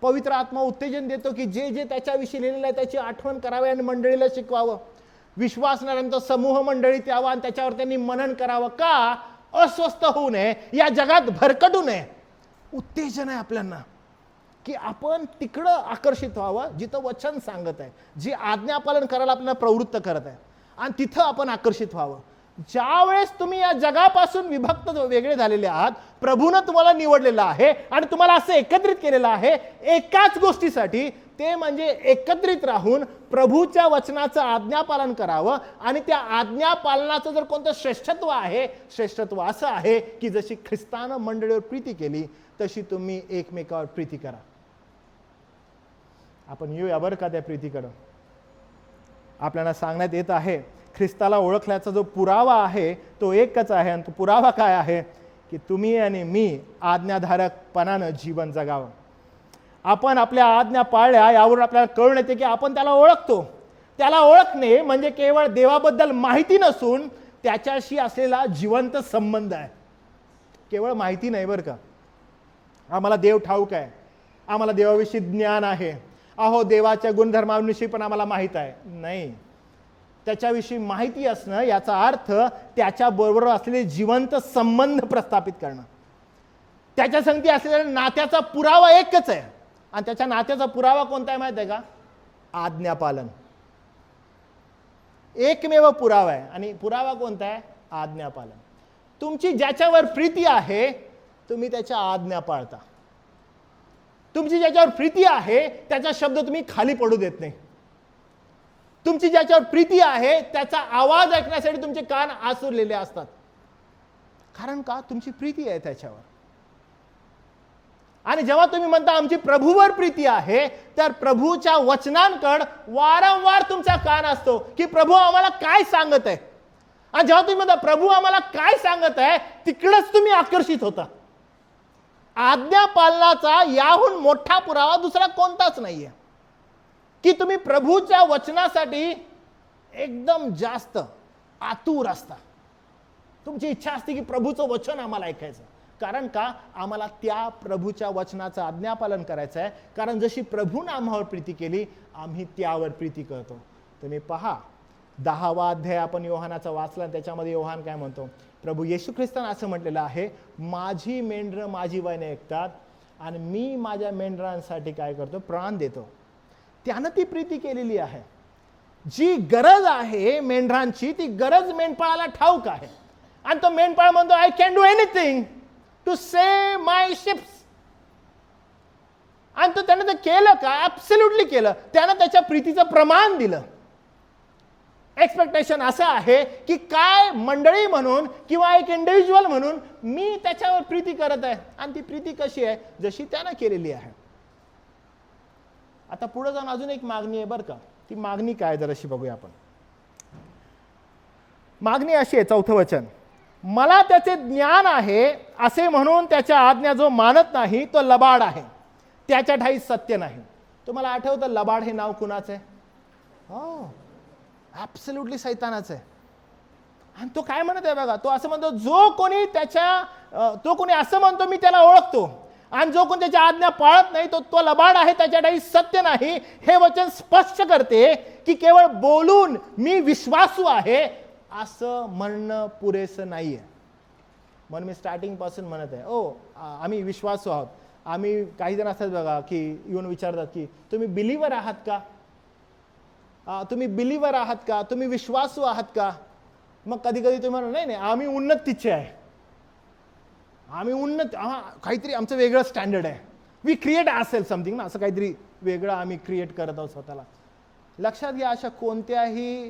पवित्र आत्मा उत्तेजन देतो की जे जे त्याच्याविषयी लिहिलेलं आहे त्याची आठवण करावी आणि मंडळीला शिकवावं. विश्वासणाऱ्यांचा समूह मंडळीत यावा आणि त्याच्यावर त्यांनी मनन करावं. का? अस्वस्थ होऊ नये, या जगात भरकटू नये. उत्तेजन आहे आपल्याला की आपण तिकडं आकर्षित व्हावं जिथं वचन सांगत आहे, जे आज्ञापालन करायला आपल्याला प्रवृत्त करत आहे आणि तिथं आपण आकर्षित व्हावं. ज्या वेळेस तुम्ही या जगापासून विभक्त वेगळे झालेले आहात, प्रभूनं तुम्हाला निवडलेलं आहे आणि तुम्हाला असं एकत्रित केलेलं आहे एकाच गोष्टीसाठी, ते म्हणजे एकत्रित राहून प्रभूच्या वचनाचं आज्ञापालन करावं. आणि त्या आज्ञापालनाचं जर कोणतं श्रेष्ठत्व आहे, श्रेष्ठत्व असं आहे की जशी ख्रिस्तानं मंडळीवर प्रीती केली तशी तुम्ही एकमेकावर प्रीती करा. आपण येऊया बरं का त्या प्रीतीकडं. आपल्याला सांगण्यात येत आहे ख्रिस्ताला ओळखल्याचा जो पुरावा आहे तो एकच आहे आणि तो पुरावा काय आहे की तुम्ही आणि मी आज्ञाधारकपणानं जीवन जगावं. आपण आपल्या आज्ञा पाळल्या यावरून आपल्याला कळून येते की आपण त्याला ओळखतो. त्याला ओळखणे म्हणजे केवळ देवाबद्दल माहिती नसून त्याच्याशी असलेला जिवंत संबंध आहे. केवळ माहिती नाही बरं का, आम्हाला देव ठाऊक आहे, आम्हाला देवाविषयी ज्ञान आहे, अहो देवाच्या गुणधर्मांविषयी पण आम्हाला माहीत आहे, नाही. त्याच्याविषयी माहिती असणं याचा अर्थ त्याच्याबरोबर असलेले जिवंत संबंध प्रस्थापित करणं. त्याच्या संगती असलेल्या नात्याचा पुरावा एकच आहे आणि त्याच्या नात्याचा पुरावा कोणता आहे माहिती आहे का? आज्ञापालन. एकमेव पुरावा आहे आणि पुरावा कोणता आहे? आज्ञापालन. तुमची ज्याच्यावर प्रीती आहे तुम्ही त्याच्या आज्ञा पाळता. तुमची ज्याच्यावर प्रीती आहे त्याचा शब्द तुम्ही खाली पडू देत नाही. तुमची ज्याच्यावर प्रीती आहे त्याचा आवाज ऐकण्यासाठी तुमचे कान आसुरलेले असतात. कारण का? तुमची प्रीती आहे त्याच्यावर. आणि जेव्हा तुम्ही म्हणता आमची प्रभूवर प्रीती आहे तर प्रभूच्या वचनांकड वारंवार तुमचा कान असतो की प्रभू आम्हाला काय सांगत आहे. आणि जेव्हा तुम्ही म्हणता प्रभू आम्हाला काय सांगत आहे तिकडच तुम्ही आकर्षित होता. आज्ञा पालनाचा याहून मोठा पुरावा दुसरा कोणताच नाहीये की तुम्ही प्रभूच्या वचनासाठी एकदम जास्त आतुर असता. तुमची इच्छा असते की प्रभूचं वचन आम्हाला ऐकायचं. कारण का? आम्हाला त्या प्रभूच्या वचनाचं आज्ञापालन करायचं आहे. कारण जशी प्रभूने आम्हावर प्रीती केली आम्ही त्यावर प्रीती करतो. तुम्ही पहा 10वा अध्याय आपण योहानाचा वाचला, त्याच्यामध्ये योहान काय म्हणतो? प्रभू येशू ख्रिस्ताने असं म्हटलेलं आहे, माझी मेंढरं माझी वाणी ऐकतात आणि मी माझ्या मेंढरांसाठी काय करतो? प्राण देतो. त्यानं ती प्रीती केलेली आहे. जी गरज आहे मेंढरांची ती गरज मेंढपाळाला ठाऊक आहे आणि तो मेंढपाळ म्हणतो I can do anything to save my ships. आणि तो त्यानं ते केलं का? ऍब्सोल्युटली केलं. त्यानं त्याच्या प्रीतीचं प्रमाण दिलं. एक्सपेक्टेशन असं आहे की काय मंडळी म्हणून किंवा एक इंडिव्हिज्युअल म्हणून मी त्याच्यावर प्रीती करत आहे आणि ती प्रीती कशी आहे? जशी त्यानं केलेली आहे. आता पुढे जाऊन अजून एक मागणी आहे बरं का. ती मागणी काय जराशी बघूया आपण. मागणी अशी आहे, 4थं वचन, मला त्याचे ज्ञान आहे असे म्हणून त्याच्या आज्ञा जो मानत नाही तो लबाड आहे. त्याच्या ठाई सत्य नाही. तुम्हाला आठवतं लबाड हे नाव कुणाचं आहे? हो, ॲब्सोल्युटली सैतानाचं आहे. आणि तो काय म्हणत आहे बघा, तो असं म्हणतो, जो कोणी तो कोणी असं म्हणतो मी त्याला ओळखतो, आणि जो कोणी त्याच्या आज्ञा पाळत नाही तो लबाड आहे, त्याच्या ठाई सत्य नाही. हे वचन स्पष्ट करते की केवळ बोलून मी विश्वासू आहे असं म्हणणं पुरेसं नाहीये. म्हणून मी स्टार्टिंग पासून म्हणत आहे, आम्ही विश्वासू आहोत. आम्ही काही जण असतात बघा की येऊन विचारतात की तुम्ही बिलीवर आहात का, तुम्ही बिलीवर आहात का, तुम्ही विश्वासू आहात का. मग कधी कधी तुम्ही म्हणा नाही आम्ही उन्नतीचे आहे, आम्ही काहीतरी आमचं वेगळं स्टँडर्ड आहे. वी क्रिएट असेल समथिंग ना, असं काहीतरी वेगळं आम्ही क्रिएट करत आहोत स्वतःला. लक्षात घ्या, अशा कोणत्याही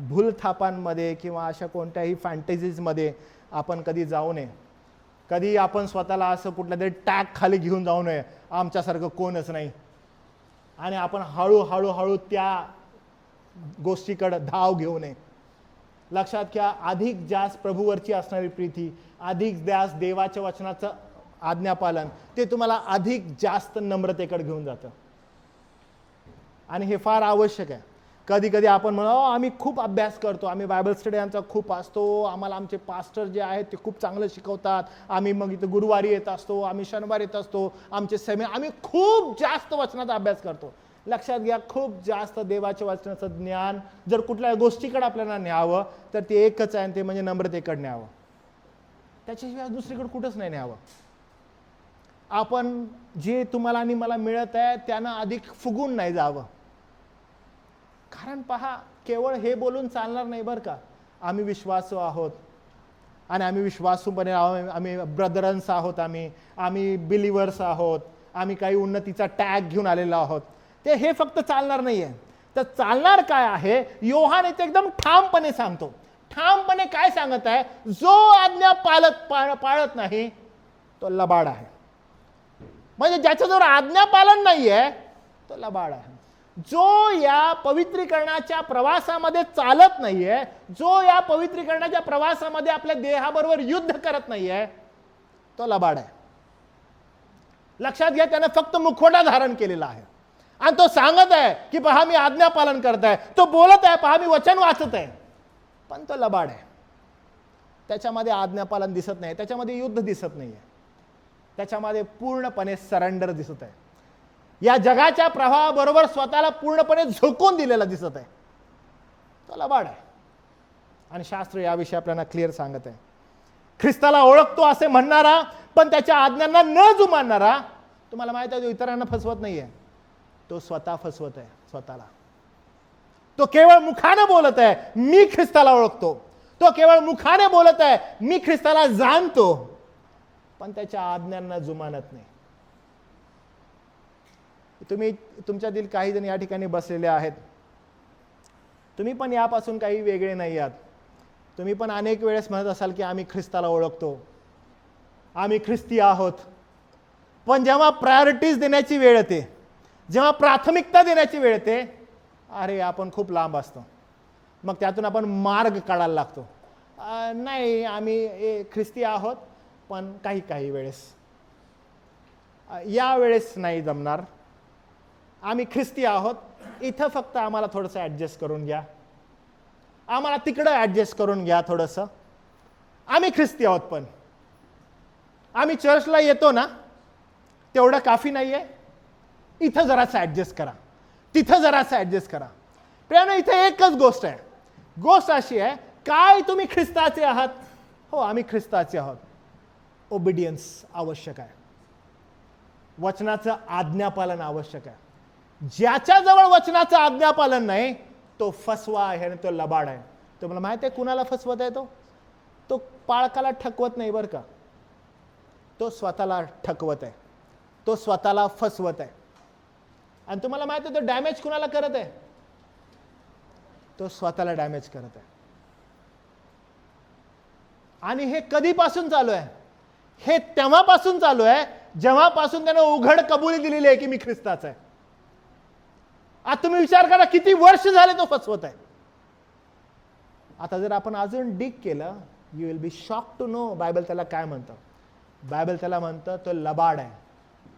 भूलथापांमध्ये किंवा अशा कोणत्याही फॅन्टॅजीजमध्ये आपण कधी जाऊ नये. कधी आपण स्वतःला असं कुठल्या तरी टॅग खाली घेऊन जाऊ नये, आमच्यासारखं कोणच नाही, आणि आपण हळूहळू त्या गोष्टीकडे धाव घेऊ नये. लक्षात घ्या, अधिक जास्त प्रभूवरची असणारी प्रीती, अधिक जास्त देवाच्या वचनाचं आज्ञापालन, ते तुम्हाला अधिक जास्त नम्रतेकडे घेऊन जातं. आणि हे फार आवश्यक आहे. कधी कधी आपण म्हणू आम्ही खूप अभ्यास करतो, आम्ही बायबल स्टडी आमचा खूप असतो, आम्हाला आमचे पास्टर जे आहेत ते खूप चांगलं शिकवतात, आम्ही मग इथं गुरुवारी येत असतो, आम्ही शनिवारी येत असतो, आमचे आम्ही खूप जास्त वचनाचा अभ्यास करतो. लक्षात घ्या, खूप जास्त देवाच्या वचनाचं ज्ञान जर कुठल्या गोष्टीकडे आपल्याला न्यावं तर ते एकच आहे, ते म्हणजे नम्रतेकडे न्यावं. त्याच्याशिवाय दुसरीकडे कुठंच नाही न्यावं. आपण जे तुम्हाला आणि मला मिळत आहे त्यानं अधिक फुगून नाही जावं. कारण पहा, केवळ हे बोलून चालणार नाही बरं का. आम्ही विश्वासू आहोत आणि आम्ही विश्वासूपणे आम्ही ब्रदरन्स आहोत, आम्ही बिलिव्हर्स आहोत, आम्ही काही उन्नतीचा टॅग घेऊन आलेलो आहोत, ते हे फक्त चालणार नाहीये. तर चालणार काय आहे, योहान इथे एकदम ठामपणे सांगतो. ठामपणे काय सांगत आहे, जो आज्ञा पाळत नाही तो लबाड आहे. म्हणजे ज्याच्याजवळ आज्ञा पालन नाहीये तो लबाड आहे. जो या पवित्रीकरणाच्या प्रवासामध्ये चालत नाहीये, जो या पवित्रीकरणाच्या प्रवासामध्ये आपल्या देहाबरोबर युद्ध करत नाहीये तो लबाड आहे. लक्षात घ्या, त्याने फक्त मुखवटा धारण केलेला आहे आणि तो सांगत आहे की पहा मी आज्ञा पालन करत आहे, तो बोलत आहे पहा मी वचन वाचत आहे, पण तो लबाड आहे. त्याच्यामध्ये आज्ञापालन दिसत नाही, त्याच्यामध्ये युद्ध दिसत नाहीये, त्याच्यामध्ये पूर्णपणे सरेंडर दिसत आहे. या जगाच्या प्रवाहाबरोबर स्वतःला पूर्णपणे झोकून दिलेला दिसत आहे, तो लबाड आहे. आणि शास्त्र याविषयी आपल्याला क्लिअर सांगत आहे. ख्रिस्ताला ओळखतो असे म्हणणारा पण त्याच्या आज्ञांना न जुमानणारा, तुम्हाला माहित आहे तो इतरांना फसवत नाहीये, तो स्वतः फसवत आहे स्वतःला. तो केवळ मुखाने बोलत आहे मी ख्रिस्ताला ओळखतो, तो केवळ मुखाने बोलत आहे मी ख्रिस्ताला जाणतो, पण त्याच्या आज्ञांना जुमानत नाही. तुम्ही तुमच्यातील काही जण या ठिकाणी बसलेले आहेत, तुम्ही पण यापासून काही वेगळे नाही आहात. तुम्ही पण अनेक वेळेस म्हणत असाल की आम्ही ख्रिस्ताला ओळखतो, आम्ही ख्रिस्ती आहोत, पण जेव्हा प्रायोरिटीज देण्याची वेळ येते, जेव्हा प्राथमिकता देण्याची वेळ येते, अरे आपण खूप लांब असतो. मग त्यातून आपण मार्ग काढायला लागतो. नाही आम्ही ख्रिस्ती आहोत पण काही वेळेस, या वेळेस नाही जमणार, आम्ही ख्रिस्ती आहोत, इथं फक्त आम्हाला थोडंसं ॲडजस्ट करून घ्या, आम्हाला तिकडं ॲडजस्ट करून घ्या थोडंसं, आम्ही ख्रिस्ती आहोत पण आम्ही चर्चला येतो ना तेवढं काफी नाही आहे, इथं जरासं ॲडजस्ट करा, तिथं जरासं ॲडजस्ट करा. प्रियानो, इथे एकच गोष्ट आहे, गोष्ट अशी आहे, काय तुम्ही ख्रिस्ताचे आहात? हो आम्ही ख्रिस्ताचे आहोत. ओबिडियन्स आवश्यक आहे, वचनाचं आज्ञापालन आवश्यक आहे. ज्याच्याजवळ वचनाचं आज्ञापालन नाही तो फसवा आहे आणि तो लबाड आहे. तुम्हाला माहिती आहे कुणाला फसवत आहे? तो पाळकाला ठकवत नाही बरं का, तो स्वतःला ठकवत आहे, तो स्वतःला फसवत आहे. आणि तुम्हाला माहिती आहे तो डॅमेज कुणाला करत आहे? तो स्वतःला डॅमेज करत आहे. आणि हे कधीपासून चालू आहे? हे तेव्हापासून चालू आहे जेव्हापासून त्याने उघड कबुली दिलेली आहे की मी ख्रिस्ताचा आहे. आता तुम्ही विचार करा किती वर्ष झाले तो फसवत आहे. आता जर आपण अजून डीक केलं, you will be shock to know Bible त्याला काय म्हणतं. बायबल त्याला म्हणतं तो लबाड आहे.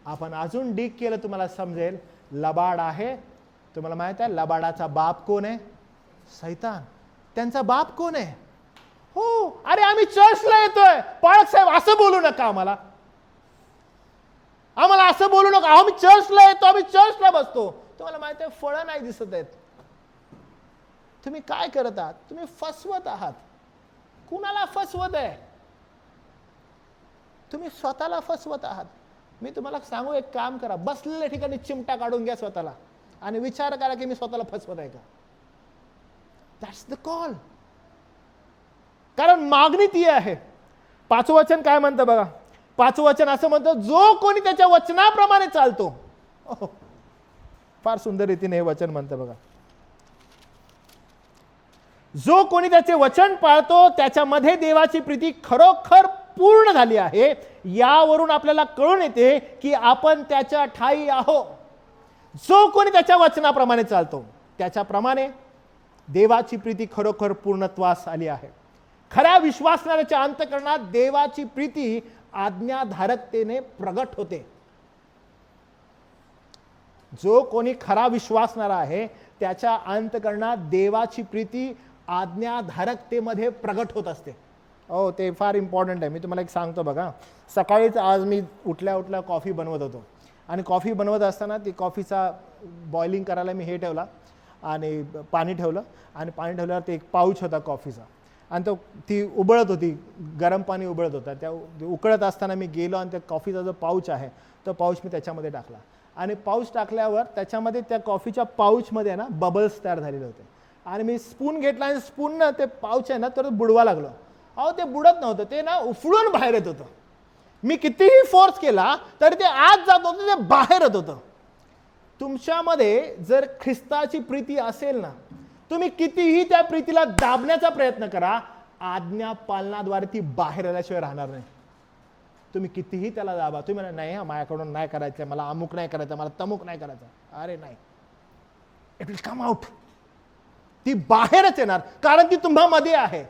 आपण अजून डीक केलं तुम्हाला समजेल. लबाड आहे, तुम्हाला माहित आहे लबाडाचा बाप कोण आहे? सैतान. त्यांचा बाप कोण आहे? हो, अरे आम्ही चर्चला येतोय. पाळक साहेब असं बोलू नका आम्हाला असं बोलू नका. आम्ही चर्चला येतो, आम्ही चर्चला बसतो. तुम्हाला माहिती आहे फळं नाही दिसत आहेत. तुम्ही काय करत आहात? तुम्ही फसवत आहात. कुणाला फसवत आहे? तुम्ही स्वतःला फसवत आहात. मी तुम्हाला सांगू, एक काम करा, बसलेल्या ठिकाणी चिमटा काढून घ्या स्वतःला आणि विचार करा की मी स्वतःला फसवत आहे का. That's the call. कारण मागणी ती आहे. 5वं वचन काय म्हणतं बघा. 5वं वचन असं म्हणतं, जो कोणी त्याच्या वचनाप्रमाणे चालतो. फार सुंदर रीतीने हे वचन म्हणतं बघा. जो कोणी त्याचे वचन पाळतो त्याच्यामध्ये देवाची प्रीती खरोखर पूर्ण झाली आहे. यावरून आपल्याला कळून येते की आपण त्याच्या ठायी आहोत. जो कोणी त्याच्या वचनाप्रमाणे चालतो त्याच्याप्रमाणे देवाची प्रीती खरोखर पूर्णत्वास आली आहे. खऱ्या विश्वासणाऱ्याच्या अंतःकरणात देवाची प्रीती आज्ञाधारकतेने प्रगट होते. जो कोणी खरा विश्वासणारा आहे त्याच्या अंतःकरणात देवाची प्रीती आज्ञाधारकतेमध्ये प्रगट होत असते. ते फार इम्पॉर्टंट आहे. मी तुम्हाला एक सांगतो बघा. सकाळीच आज मी उठल्या उठल्या कॉफी बनवत होतो आणि कॉफी बनवत असताना ती कॉफीचा बॉइलिंग करायला मी हे ठेवला आणि पाणी ठेवलं आणि पाणी ठेवल्यावर ते एक पाऊच होता कॉफीचा आणि ती उबळत होती, गरम पाणी उबळत होता. त्या उकळत असताना मी गेलो आणि त्या कॉफीचा जो पाऊच आहे तो पाऊच मी त्याच्यामध्ये टाकला आणि पाऊच टाकल्यावर त्याच्यामध्ये त्या कॉफीच्या पाऊचमध्ये ना बबल्स तयार झालेले होते आणि मी स्पून घेतला आणि स्पूननं ते पाऊच आहे ना तर बुडवा लागलो. ते बुडत नव्हतं, ते ना उफळून बाहेर येत होतं. मी कितीही फोर्स केला तरी ते आत जात होतं, ते बाहेर येत होतं. तुमच्यामध्ये जर ख्रिस्ताची प्रीती असेल ना, तुम्ही कितीही त्या प्रीतीला दाबण्याचा प्रयत्न करा, आज्ञा पालनाद्वारे ती बाहेर आल्याशिवाय राहणार नाही. तुम्ही कितीही त्याला दाबा, तुम्ही नाही माझ्याकडून नाही करायचं, मला अमुक नाही करायचं, मला तमुक नाही करायचं, अरे नाही, इट विल कम आउट. ती बाहेरच येणार कारण ती तुम्हामध्ये आहे.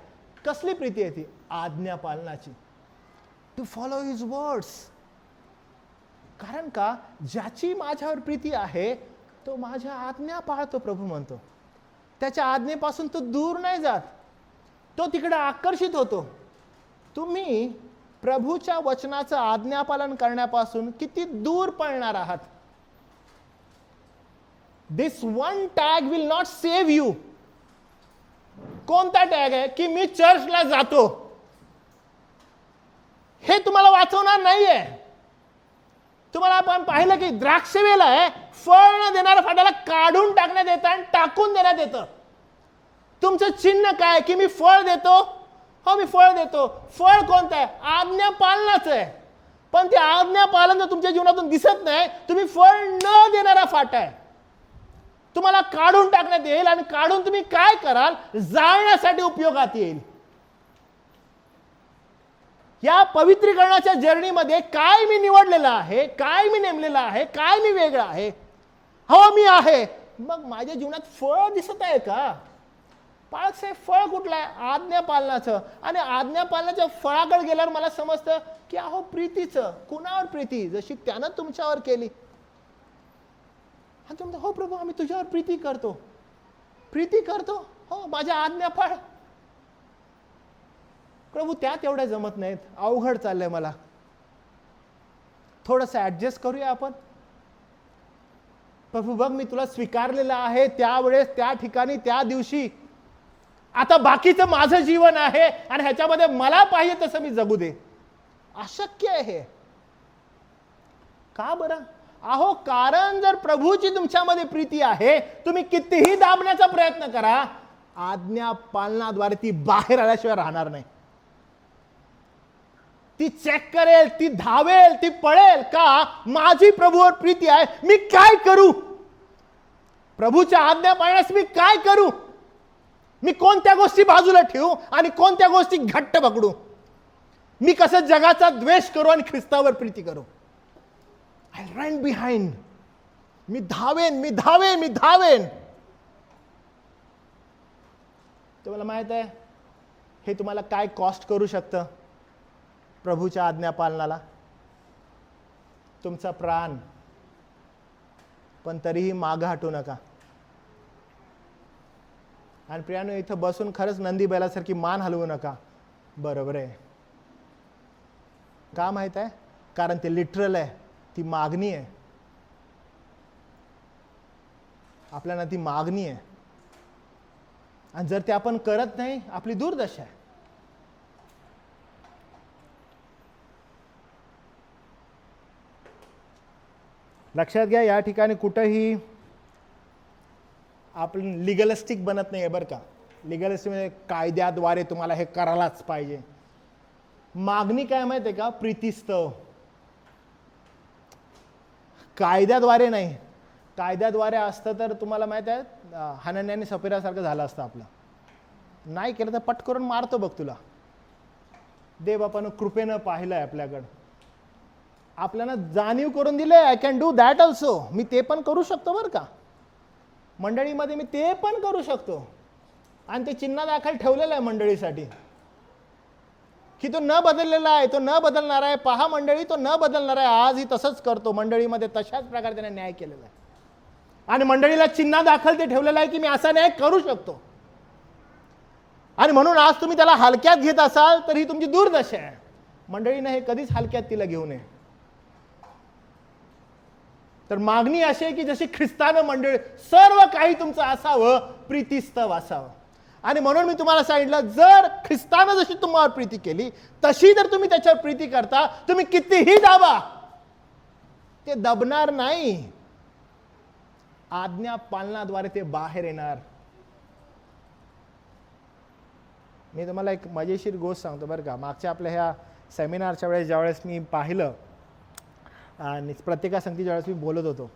कसली प्रीती आहे ती? आज्ञा पालनाची. To follow his words. कारण का ज्याची माझ्यावर प्रीती आहे तो माझ्या आज्ञा पाळतो. प्रभू म्हणतो त्याच्या आज्ञेपासून तो दूर नाही जात, तो तिकडे आकर्षित होतो. तुम्ही प्रभूच्या वचनाचं आज्ञापालन करण्यापासून किती दूर पळणार आहात? This one tag will not save you. कोणता टॅग आहे? की मी चर्चला जातो, हे तुम्हाला वाचवणार नाहीये. तुम्हाला आपण पाहिलं की द्राक्षवेल आहे, फळ न देणाऱ्या फाट्याला काढून टाकण्यात येतं आणि टाकून देण्यात येतं. तुमचं चिन्ह काय? की मी फळ देतो. हो, मी फळ देतो. फळ कोणतं आहे? आज्ञा पालनाचं आहे. पण ते आज्ञा पालन जर तुमच्या जीवनातून दिसत नाही, तुम्ही फळ न देणारा फाटा आहे. तुम्हाला काढून टाकण्यात येईल आणि काढून तुम्ही काय कराल? जाळण्यासाठी उपयोगात येईल. या पवित्रीकरणाच्या जर्नीमध्ये काय मी निवडलेलं आहे, काय मी नेमलेलं आहे, काय मी वेगळं आहे, हो मी आहे. मग माझ्या जीवनात फळ दिसत आहे का? पाळक साहेब, फळ कुठलं आहे? आज्ञा पालनाचं. आणि आज्ञा पालनाच्या फळाकडे गेल्यावर मला समजतं की अहो प्रीतीचं. कुणावर प्रीती? जशी त्यानं तुमच्यावर केली. आणि तुम्ही, हो प्रभू आम्ही तुझ्यावर प्रीती करतो. प्रीती करतो, हो माझ्या आज्ञा पाळ. प्रभू त्यात एवढ्या जमत नाहीत, अवघड चाललंय मला, थोडंसं ऍडजस्ट करूया आपण. प्रभू बघ मी तुला स्वीकारलेलं आहे त्यावेळेस, त्या ठिकाणी, त्या दिवशी. आता बाकीचं माझं जीवन आहे आणि ह्याच्यामध्ये मला पाहिजे तसं मी जगू दे. अशक्य आहे. का बरं? अहो कारण जर प्रभूची तुमच्यामध्ये प्रीती आहे, तुम्ही कितीही दाबण्याचा प्रयत्न करा, आज्ञा पालनाद्वारे ती बाहेर आल्याशिवाय राहणार नाही. ती चेक करेल, ती धावेल, ती पळेल. का? माझी प्रभूवर प्रीती आहे. मी काय करू? प्रभूच्या आज्ञा पाळण्यास मी काय करू? मी कोणत्या गोष्टी बाजूला ठेवू आणि कोणत्या गोष्टी घट्ट पकडू? मी कसं जगाचा द्वेष करू आणि ख्रिस्तावर प्रीती करू? I run behind. मी धावेन, मी धावेन, मी धावेन. तुम्हाला माहित आहे हे तुम्हाला काय कॉस्ट करू शकतं? प्रभूच्या आज्ञा पालनाला तुमचा प्राण, पण तरीही मागं हटू नका. आणि प्रियानो, इथं बसून खरंच नंदी बैलासारखी मान हलवू नका. बरोबर आहे. का माहित आहे? कारण ते लिटरल आहे, ती मागणी आहे. आपल्याला ती मागणी आहे, आणि जर ते आपण करत नाही, आपली दुर्दशा आहे. लक्षात घ्या, या ठिकाणी कुठंही आपण लिगलिस्टिक बनत नाही आहे बरं का. लिगलिस्टिक म्हणजे कायद्याद्वारे तुम्हाला हे करायलाच पाहिजे. मागणी काय माहिती आहे का? प्रीतिस्तव. कायद्याद्वारे नाही. कायद्याद्वारे असतं तर तुम्हाला माहित आहे हनन्या आणि सफीरासारखं झालं असतं आपलं. नाही केलं तर पट करून मारतो बघ तुला. देव बापानं कृपेनं पाहिलंय आपल्याकडं, आपल्याला जाणीव करून दिले, I can do that also. मी ते पण करू शकतो बरं का. मंडळीमध्ये मी ते पण करू शकतो, आणि ते चिन्ह दाखल ठेवलेलं आहे मंडळीसाठी की तो न बदललेला आहे, तो न बदलणार आहे. पहा मंडळी, तो न बदलणार आहे. आजही तसंच करतो मंडळीमध्ये. तशाच प्रकारे त्याने न्याय केलेला आहे, आणि मंडळीला चिन्ह दाखल ते ठेवलेलं आहे की मी असा न्याय करू शकतो. आणि म्हणून आज तुम्ही त्याला हलक्यात घेत असाल तर ही तुमची दुर्दशा आहे. मंडळीने हे कधीच हलक्यात तिला घेऊ नये. तर मागणी अशी आहे की जशी ख्रिस्तानं मंडळी सर्व काही तुमचं असावं, प्रीतिस्तव असावं. आणि म्हणून मी तुम्हाला सांगितलं, जर ख्रिस्तानं जशी तुम्हाला प्रीती केली तशी जर तुम्ही त्याच्यावर प्रीती करता, तुम्ही कितीही दाबा, ते दबणार नाही. आज्ञा पालनाद्वारे ते बाहेर येणार. मी तुम्हाला एक मजेशीर गोष्ट सांगतो बरं का. मागच्या आपल्या ह्या सेमिनारच्या वेळेस ज्यावेळेस मी पाहिलं आणि प्रत्येकासंगती ज्यावेळेस मी बोलत होतो,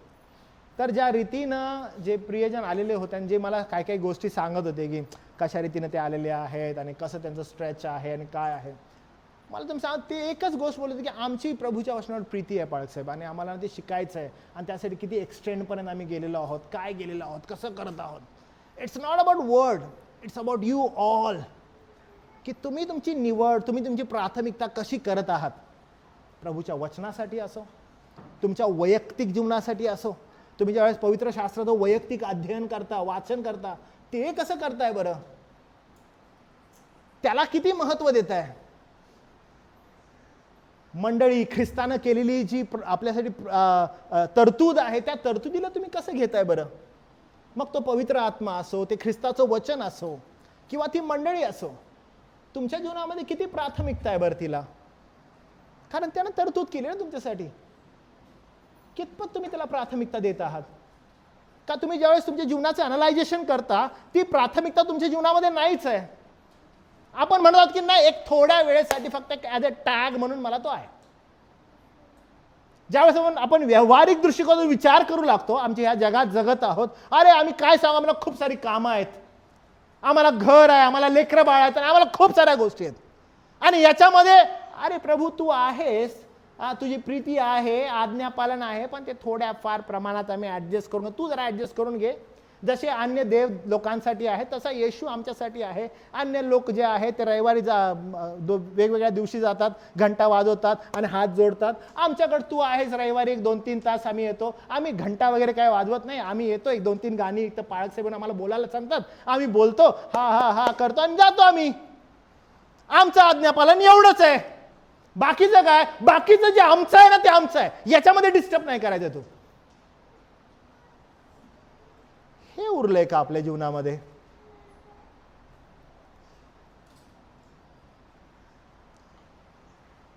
तर ज्या रीतीनं जे प्रियजन आलेले होते आणि जे मला काही काही गोष्टी सांगत होते की कशा रीतीनं ते आलेले आहेत आणि कसं त्यांचं स्ट्रेच आहे आणि काय आहे, मला तुम्ही सांग, ते एकच गोष्ट बोलत होते की आमची प्रभूच्या वचनावर प्रीती आहे पाळक साहेब, आणि आम्हाला ते शिकायचं आहे, आणि त्यासाठी किती एक्सटेंडपर्यंत आम्ही गेलेलो आहोत, काय गेलेलो आहोत, कसं करत आहोत. It's not about word, it's about you all. की तुम्ही तुमची निवड, तुम्ही तुमची प्राथमिकता कशी करत आहात. प्रभूच्या वचनासाठी असो, तुमच्या वैयक्तिक जीवनासाठी असो, तुम्ही ज्यावेळेस पवित्र शास्त्राचं वैयक्तिक अध्ययन करता, वाचन करता, ते कसं करताय बरं, त्याला किती महत्व देताय. मंडळी ख्रिस्तानं केलेली जी आपल्यासाठी तरतूद आहे, त्या तरतुदीला तुम्ही कसं घेताय बरं. मग तो पवित्र आत्मा असो, ते ख्रिस्ताचं वचन असो, किंवा ती मंडळी असो, तुमच्या जीवनामध्ये किती प्राथमिकता आहे बरं तिला. कारण त्यानं तरतूद केली ना तुमच्यासाठी. कितपत तुम्ही त्याला प्राथमिकता देत आहात. का तुम्ही ज्यावेळेस तुमच्या जीवनाचं अनालायझेशन करता, ती प्राथमिकता तुमच्या जीवनामध्ये नाहीच आहे. आपण म्हणतात की नाही, एक थोड्या वेळेसाठी फक्त ॲज अ टॅग म्हणून मला तो आहे. ज्यावेळेस आपण व्यावहारिक दृष्टिकोनातून विचार करू लागतो, आमच्या ह्या जगात जगत आहोत, अरे आम्ही काय सांगू, आम्हाला खूप सारी कामं आहेत, आम्हाला घर आहे, आम्हाला लेकरं बाळ आहेत, आणि आम्हाला खूप साऱ्या गोष्टी आहेत, आणि याच्यामध्ये अरे प्रभू तू आहेस, तुझी प्रीती आहे, आज्ञापालन आहे, पण ते थोड्या फार प्रमाणात आम्ही ॲडजस्ट करून, तू जरा ॲडजस्ट करून घे. जसे अन्य देव लोकांसाठी आहे तसा येशू आमच्यासाठी आहे. अन्य लोक जे आहेत ते रविवारी वेगवेगळ्या दिवशी जातात, घंटा वाजवतात आणि हात जोडतात. आमच्याकडे तू आहेस, रविवारी 1-2-3 तास आम्ही येतो, आम्ही घंटा वगैरे काय वाजवत नाही, आम्ही येतो, 1-2-3 गाणी इथं पाळक साहेब आम्हाला बोलायला सांगतात, आम्ही बोलतो, हा हा हा करतो आणि जातो आम्ही. आमचं आज्ञापालन एवढंच आहे. बाकीचं काय, बाकीचं जे आमचं आहे ना ते आमचं आहे, याच्यामध्ये डिस्टर्ब नाही करायचं. तू हे उरलंय का आपल्या जीवनामध्ये.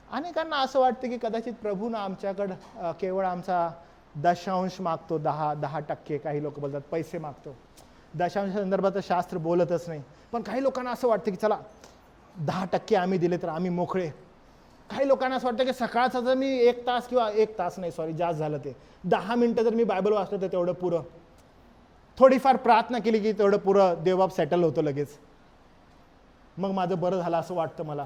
अनेकांना असं वाटतं की कदाचित प्रभू ना आमच्याकडं केवळ आमचा दशांश मागतो, 10%. काही लोक बोलतात पैसे मागतो. दशांश संदर्भात शास्त्र बोलतच नाही, पण काही लोकांना असं वाटतं की चला 10% आम्ही दिले तर आम्ही मोकळे. काही लोकांना असं वाटतं की सकाळचा जर मी 1 तास किंवा 1 तास नाही, सॉरी जास्त झालं ते, 10 मिनिटं जर मी बायबल वाचलं तर तेवढं पुरं. थोडीफार प्रार्थना केली की तेवढं पुरं देवबाप सेटल होतो लगेच, मग माझं बरं झालं असं वाटतं मला.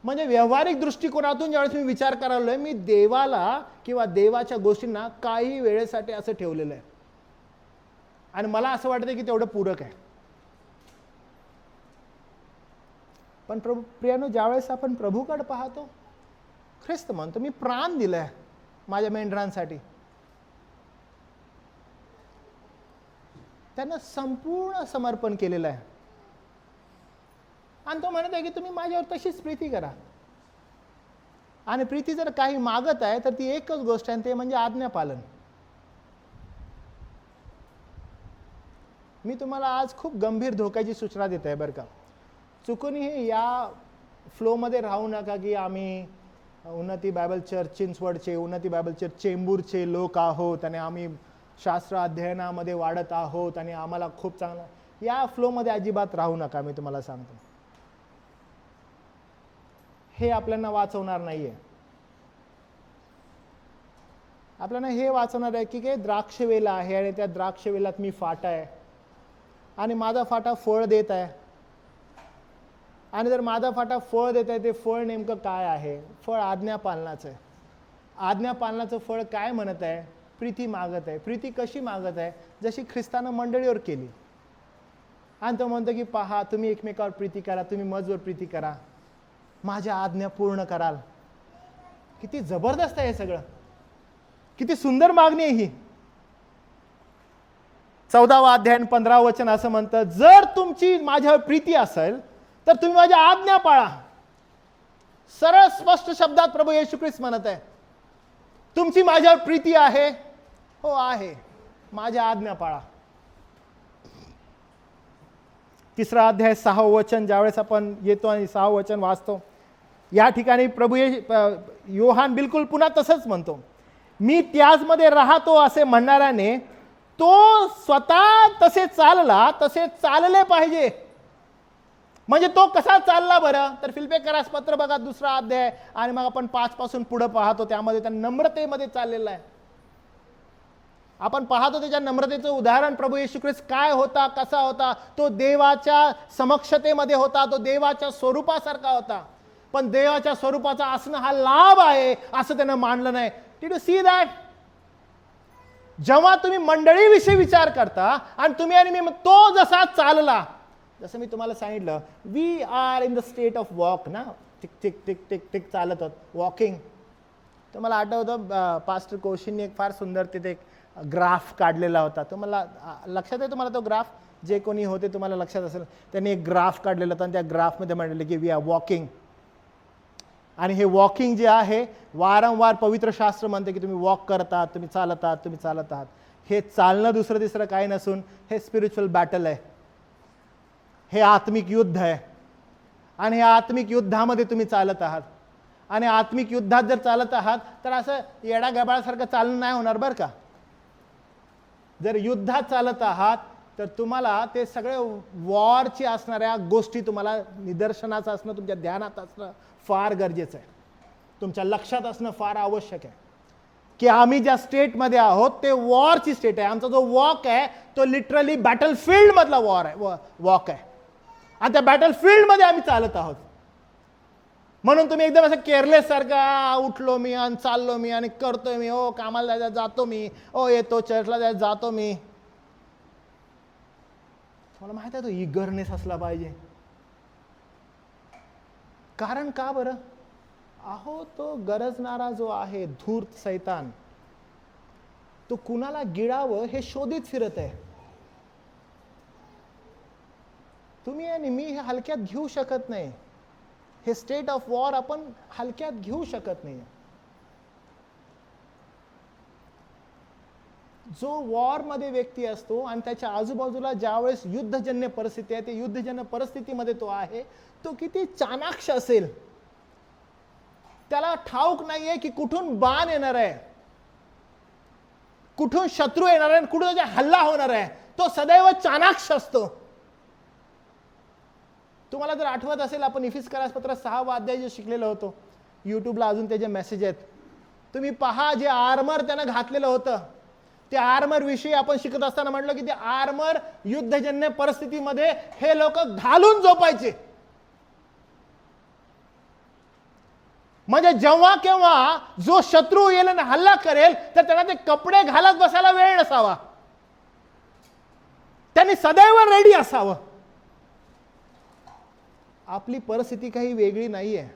म्हणजे व्यावहारिक दृष्टिकोनातून ज्यावेळेस मी विचार करायला, मी देवाला किंवा देवाच्या गोष्टींना काही वेळेसाठी असं ठेवलेलं आहे, आणि मला असं वाटतं की तेवढं पूरक आहे. पण प्रियानो, ज्यावेळेस आपण प्रभूकडे पाहतो, ख्रिस्त म्हणतो मी प्राण दिलंय, माझ्या मेंढरांसाठी. त्यानं संपूर्ण समर्पण केलेलं आहे. आणि तो म्हणत आहे की तुम्ही माझ्यावर तशीच प्रीती करा. आणि प्रीती जर काही मागत आहे तर ती एकच गोष्ट आहे, ते म्हणजे आज्ञापालन. मी तुम्हाला आज खूप गंभीर धोक्याची सूचना देत आहे बरं का. चुकूनही या फ्लोमध्ये राहू नका की आम्ही उन्नती बायबल चर्च चिंचवडचे, उन्नती बायबल चर्च चेंबूरचे लोक आहोत आणि आम्ही शास्त्र अध्ययनामध्ये वाढत आहोत आणि आम्हाला खूप चांगलं. या फ्लोमध्ये अजिबात राहू नका. मी तुम्हाला सांगतो, हे आपल्याला वाचवणार नाहीये. आपल्याला हे वाचवणार आहे की द्राक्षवेला आहे आणि त्या द्राक्षवेलात मी फाटा आहे आणि माझा फाटा फळ देत आहे. आणि जर माझा फाटा फळ देत आहे, ते फळ नेमकं काय आहे? फळ आज्ञापालनाचं आहे. आज्ञापालनाचं फळ काय म्हणत आहे? प्रीती मागत आहे. प्रीती कशी मागत आहे? जशी ख्रिस्तानं मंडळीवर केली. आणि तो म्हणतो की पहा, तुम्ही एकमेकावर प्रीती करा, तुम्ही माझ्यावर प्रीती करा, माझ्या आज्ञा पूर्ण कराल. किती जबरदस्त आहे हे सगळं, किती सुंदर मागणी आहे ही. 14वा अध्याय 15व वचन असं म्हणतं, जर तुमची माझ्यावर प्रीती असेल तर तुम्ही माझ्या आज्ञा पाळा. सरळ स्पष्ट शब्दात प्रभू येशू ख्रिस्त म्हणत आहे, तुमची माझ्यावर प्रीती आहे? हो आहे. माझ्या आज्ञा पाळा. 3रा अध्याय 6व वचन ज्यावेळेस आपण येतो आणि 6व वचन वाचतो, या ठिकाणी प्रभू योहान बिलकुल पुन्हा तसंच म्हणतो, मी त्याचमध्ये राहतो असे म्हणणाऱ्याने तो स्वतः तसे चालला तसे चालले पाहिजे. म्हणजे तो कसा चालला बरं? तर फिलिप्पियरास पत्र बघा 2रा अध्याय आणि मग आपण 5 पासून पुढे पाहतो, त्यामध्ये त्या नम्रतेमध्ये चाललेला आहे. आपण पाहतो त्याच्या नम्रतेचं उदाहरण प्रभू येशू ख्रिस्त काय होता, कसा होता. तो देवाच्या समक्षतेमध्ये होता, तो देवाच्या स्वरूपासारखा होता. पण देवाच्या स्वरूपाचा असणं हा लाभ आहे असं त्यानं मानलं नाही. Did you see that? जेव्हा तुम्ही मंडळीविषयी विचार करता आणि तुम्ही आणि मी, तो जसा चालला, जसं मी तुम्हाला सांगितलं, we are in the state of walk ना, tick tick tick tick tick चालत होत, वॉकिंग. तर मला आठवतं पास्टर कौशिकने एक फार सुंदर तिथे एक ग्राफ काढलेला होता. तुम्हाला लक्षात आहे? तुम्हाला तो ग्राफ, जे कोणी होते तुम्हाला लक्षात असेल, त्यांनी एक ग्राफ काढलेला होता आणि त्या ग्राफमध्ये म्हणलेलं की वी आर वॉकिंग. आणि हे वॉकिंग जे आहे, वारंवार पवित्र शास्त्र म्हणते की तुम्ही वॉक करत आहात, तुम्ही चालत आहात, तुम्ही चालत आहात. हे चालणं दुसरं तिसरं काही नसून हे स्पिरिच्युअल बॅटल आहे, हे आत्मिक युद्ध आहे. आणि या आत्मिक युद्धामध्ये तुम्ही चालत आहात. आणि आत्मिक युद्धात जर चालत आहात तर असं येडा गबाळासारखं चालणं नाही होणार बरं का. जर युद्धात चालत आहात तर तुम्हाला ते सगळे वॉरची असणाऱ्या गोष्टी तुम्हाला निदर्शनाचं असणं, तुमच्या ध्यानात असणं फार गरजेचं आहे. तुमच्या लक्षात असणं फार आवश्यक आहे की आम्ही ज्या स्टेटमध्ये आहोत ते वॉरची स्टेट आहे. आमचा जो वॉक आहे तो लिटरली बॅटलफील्ड मधला वॉक आहे. आणि त्या बॅटलफील्डमध्ये आम्ही चालत आहोत. म्हणून तुम्ही एकदम असं केअरलेस सारखा, उठलो मी आणि चाललो मी आणि करतोय मी, ओ कामाला जायचं जातो मी, ओ येतो चर्चला जायचं जातो मी. मला माहित आहे तो इगरनेस असला पाहिजे. कारण का बरं? अहो, तो गरजणारा जो आहे धूर्त सैतान, तो कुणाला गिळावं हे शोधित फिरत आहे. तुम्ही आणि मी हे हलक्यात घेऊ शकत नाही. हे स्टेट ऑफ वॉर आपण हलक्यात घेऊ शकत नाही. जो वॉर मध्ये व्यक्ती असतो आणि त्याच्या आजूबाजूला ज्यावेळेस युद्धजन्य परिस्थिती आहे, ते युद्धजन्य परिस्थितीमध्ये तो आहे, तो किती चाणाक्ष असेल. त्याला ठाऊक नाहीये की कुठून बाण येणार आहे, कुठून शत्रू येणार आहे, कुठून त्याचा हल्ला होणार आहे. तो सदैव चाणाक्ष असतो. तुम्हाला जर आठवत असेल, आपण इफिसियन्स पत्र 6वा अध्याय जे शिकलेलो होतो, युट्यूबला अजून त्याचे मेसेज आहेत, तुम्ही पहा. जे आर्मर त्यानं घातलेलं होतं, त्या आर्मर विषयी आपण शिकत असताना म्हटलं की ते आर्मर युद्धजन्य परिस्थितीमध्ये हे लोक घालून झोपायचे. म्हणजे जेव्हा केव्हा जो शत्रू येईल आणि हल्ला करेल तर त्यांना ते कपडे घालत बसायला वेळ नसावा. त्यांनी सदैव रेडी असावं. आपली परिस्थिती काही वेगळी नाहीये.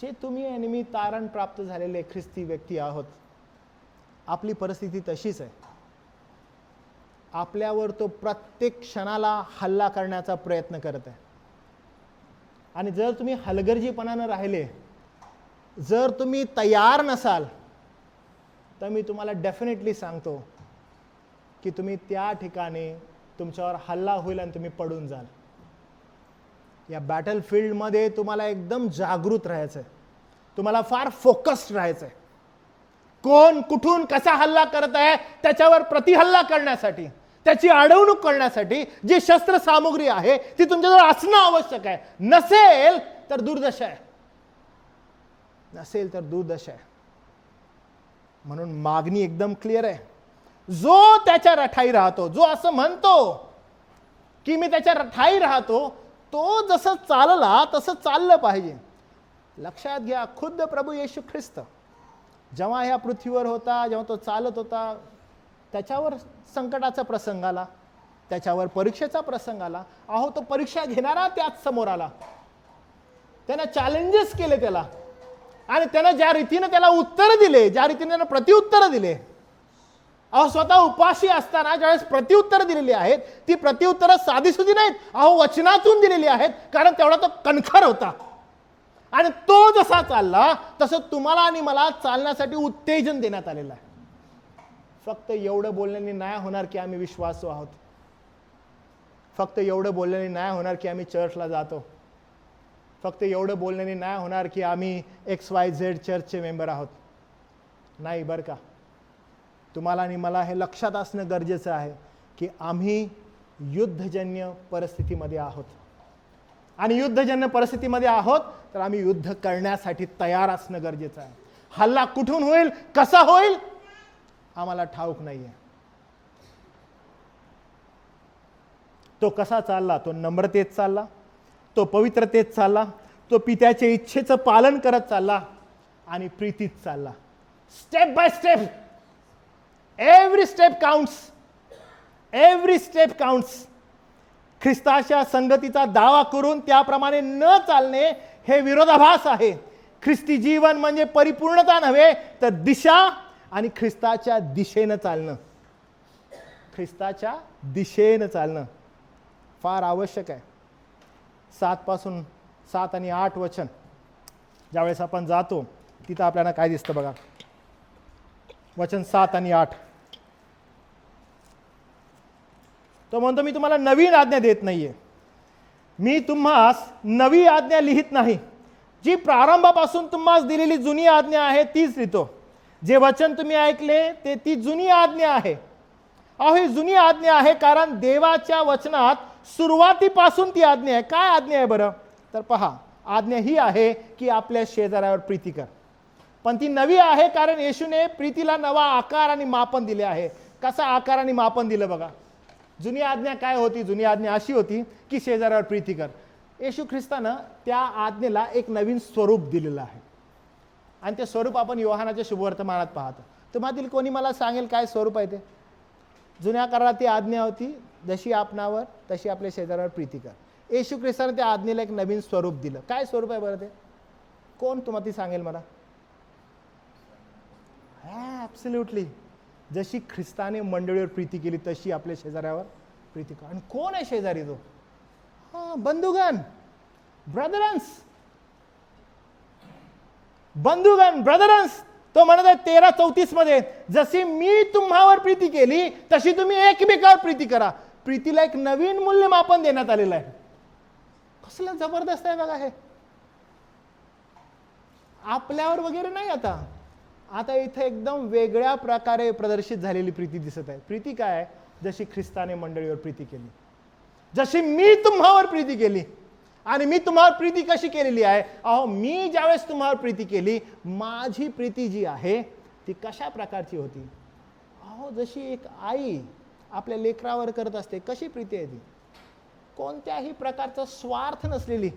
जे तुम्ही आणि मी तारण प्राप्त झालेले ख्रिस्ती व्यक्ती आहोत, आपली परिस्थिती तशीच आहे. आपल्यावर तो प्रत्येक क्षणाला हल्ला करण्याचा प्रयत्न करत आहे. आणि जर तुम्ही हलगर्जीपणानं राहिले, जर तुम्ही तयार नसाल, तर मी तुम्हाला डेफिनेटली सांगतो की तुम्ही त्या ठिकाणी तुमच्यावर हल्ला होईल आणि तुम्ही पडून जाल. या बॅटल फील्डमध्ये तुम्हाला एकदम जागृत राहायचं आहे. तुम्हाला फार फोकस्ड राहायचं आहे. कोण कुठून कसा हल्ला करत आहे त्याच्यावर प्रतिहल्ला करण्यासाठी, त्याची अडवणूक करण्यासाठी जी शस्त्र सामुग्री आहे ती तुमच्याजवळ असणं आवश्यक आहे. नसेल तर दुर्दशा आहे. नसेल तर दुर्दशा आहे. म्हणून मागणी एकदम क्लिअर आहे. जो त्याच्या रठाई राहतो, जो असं म्हणतो की मी त्याच्या रठाई राहतो, तो जसं चालला तसं चाललं पाहिजे. लक्षात घ्या, खुद्द प्रभू येशू ख्रिस्त जेव्हा ह्या पृथ्वीवर होता, जेव्हा तो चालत होता, त्याच्यावर संकटाचा प्रसंग आला, त्याच्यावर परीक्षेचा प्रसंग आला. अहो, तो परीक्षा घेणारा त्याच समोर आला. त्यानं चॅलेंजेस केले त्याला, आणि त्यानं ज्या रीतीने त्याला उत्तर दिले, ज्या रीतीने त्यानं प्रत्युत्तर दिले. अहो, स्वतः उपाशी असताना ज्यावेळेस प्रत्युत्तर दिलेली आहेत, ती प्रत्युत्तरं साधीसुधी नाहीत. अहो, वचनातून दिलेली आहेत, कारण तेवढा तो कणखर होता. आणि तो जसा चालला तसं तुम्हाला आणि मला चालण्यासाठी उत्तेजन देण्यात आलेलं आहे. फक्त एवढं बोलण्याने नाही होणार की आम्ही विश्वासू आहोत. फक्त एवढं बोलण्याने नाही होणार की आम्ही चर्चला जातो. फक्त एवढं बोलण्याने नाही होणार की आम्ही XYZ चर्चचे मेंबर आहोत. नाही बरं का. तुम्हाला आणि मला हे लक्षात असणं गरजेचं आहे की आम्ही युद्धजन्य परिस्थितीमध्ये आहोत. आणि युद्धजन्य परिस्थितीमध्ये आहोत तर आम्ही युद्ध करण्यासाठी तयार असणं गरजेचं आहे. हल्ला कुठून होईल, कसा होईल, आम्हाला ठाऊक नाहीये. तो कसा चालला, तो नम्रतेत चालला, तो पवित्रतेत चालला, तो पित्याच्या इच्छेचं पालन करत चालला आणि प्रीतीत चालला. Step by step, every step counts. Every step counts. ख्रिस्ताच्या संगतीचा दावा करून त्याप्रमाणे न चालणे हे विरोधाभास आहे. ख्रिस्ती जीवन म्हणजे परिपूर्णता नव्हे तर दिशा, आणि ख्रिस्ताच्या दिशेनं चालणं. ख्रिस्ताच्या दिशेनं चालणं फार आवश्यक आहे. 7 आणि 8 वचन ज्यावेळेस आपण जातो तिथं आपल्याला काय दिसतं बघा. वचन 7 आणि 8. तो म्हणतो, मी तुम्हाला नवीन आज्ञा देत नाहीये, मी तुम्हास नवी आज्ञा लिहित नाही, जी प्रारंभापासून तुम्हास दिलेली जुनी आज्ञा आहे तीच लिहितो. जे वचन तुम्ही ऐकले ते ती जुनी आज्ञा आहे. अहो, ही जुनी आज्ञा आहे कारण देवाच्या वचनात सुरुवातीपासून ती आज्ञा आहे. काय आज्ञा आहे बरं? तर पहा, आज्ञा ही आहे की आपल्या शेजाऱ्यावर प्रीती कर. पण ती नवी आहे कारण येशूने प्रीतीला नवा आकार आणि मापन दिले आहे. कसा आकार आणि मापन दिलं बघा. जुनी आज्ञा काय होती? जुनी आज्ञा अशी होती की शेजाऱ्यावर प्रीती कर. येशू ख्रिस्तानं त्या आज्ञेला एक नवीन स्वरूप दिलेलं आहे, आणि ते स्वरूप आपण योहानाच्या शुभवर्तमानात पाहतो. तुम्हातील कोणी मला सांगेल काय स्वरूप आहे ते? जुन्या करारात ती आज्ञा होती, जशी आपणावर तशी आपल्या शेजाऱ्यावर प्रीती कर. येशू ख्रिस्तानं त्या आज्ञेला एक नवीन स्वरूप दिलं. काय स्वरूप आहे बरं ते? कोण तुम्हाला ती सांगेल मला? ॲब्सोल्युटली, जशी ख्रिस्ताने मंडळीवर प्रीती केली तशी आपल्या शेजाऱ्यावर प्रीती कर. आणि कोण आहे शेजारी? तो बंधुगण, ब्रदरन्स. बंधुगण, ब्रदरन्स. तो म्हणत आहे 13:34 मध्ये, जशी मी तुम्हावर प्रीती केली तशी तुम्ही एकमेकावर प्रीती करा. प्रीतीला एक नवीन मूल्यमापन देण्यात आलेलं आहे. कसलं जबरदस्त आहे बघा हे. आपल्यावर वगैरे नाही. आता इथे एकदम वेगळ्या प्रकारे प्रदर्शित झालेली प्रीती दिसत आहे. प्रीती काय आहे? जशी ख्रिस्ताने मंडळीवर प्रीती केली, जशी मी तुम्हावर प्रीती केली. आणि मी तुम्हावर प्रीती कशी केलेली आहे? अहो, मी ज्यावेळेस तुम्हावर प्रीती केली, माझी प्रीती जी आहे ती कशा प्रकारची होती? अहो, जशी एक आई आपल्या लेकरावर करत असते, कशी प्रीती आहे ती? कोणत्याही प्रकारचा स्वार्थ नसलेली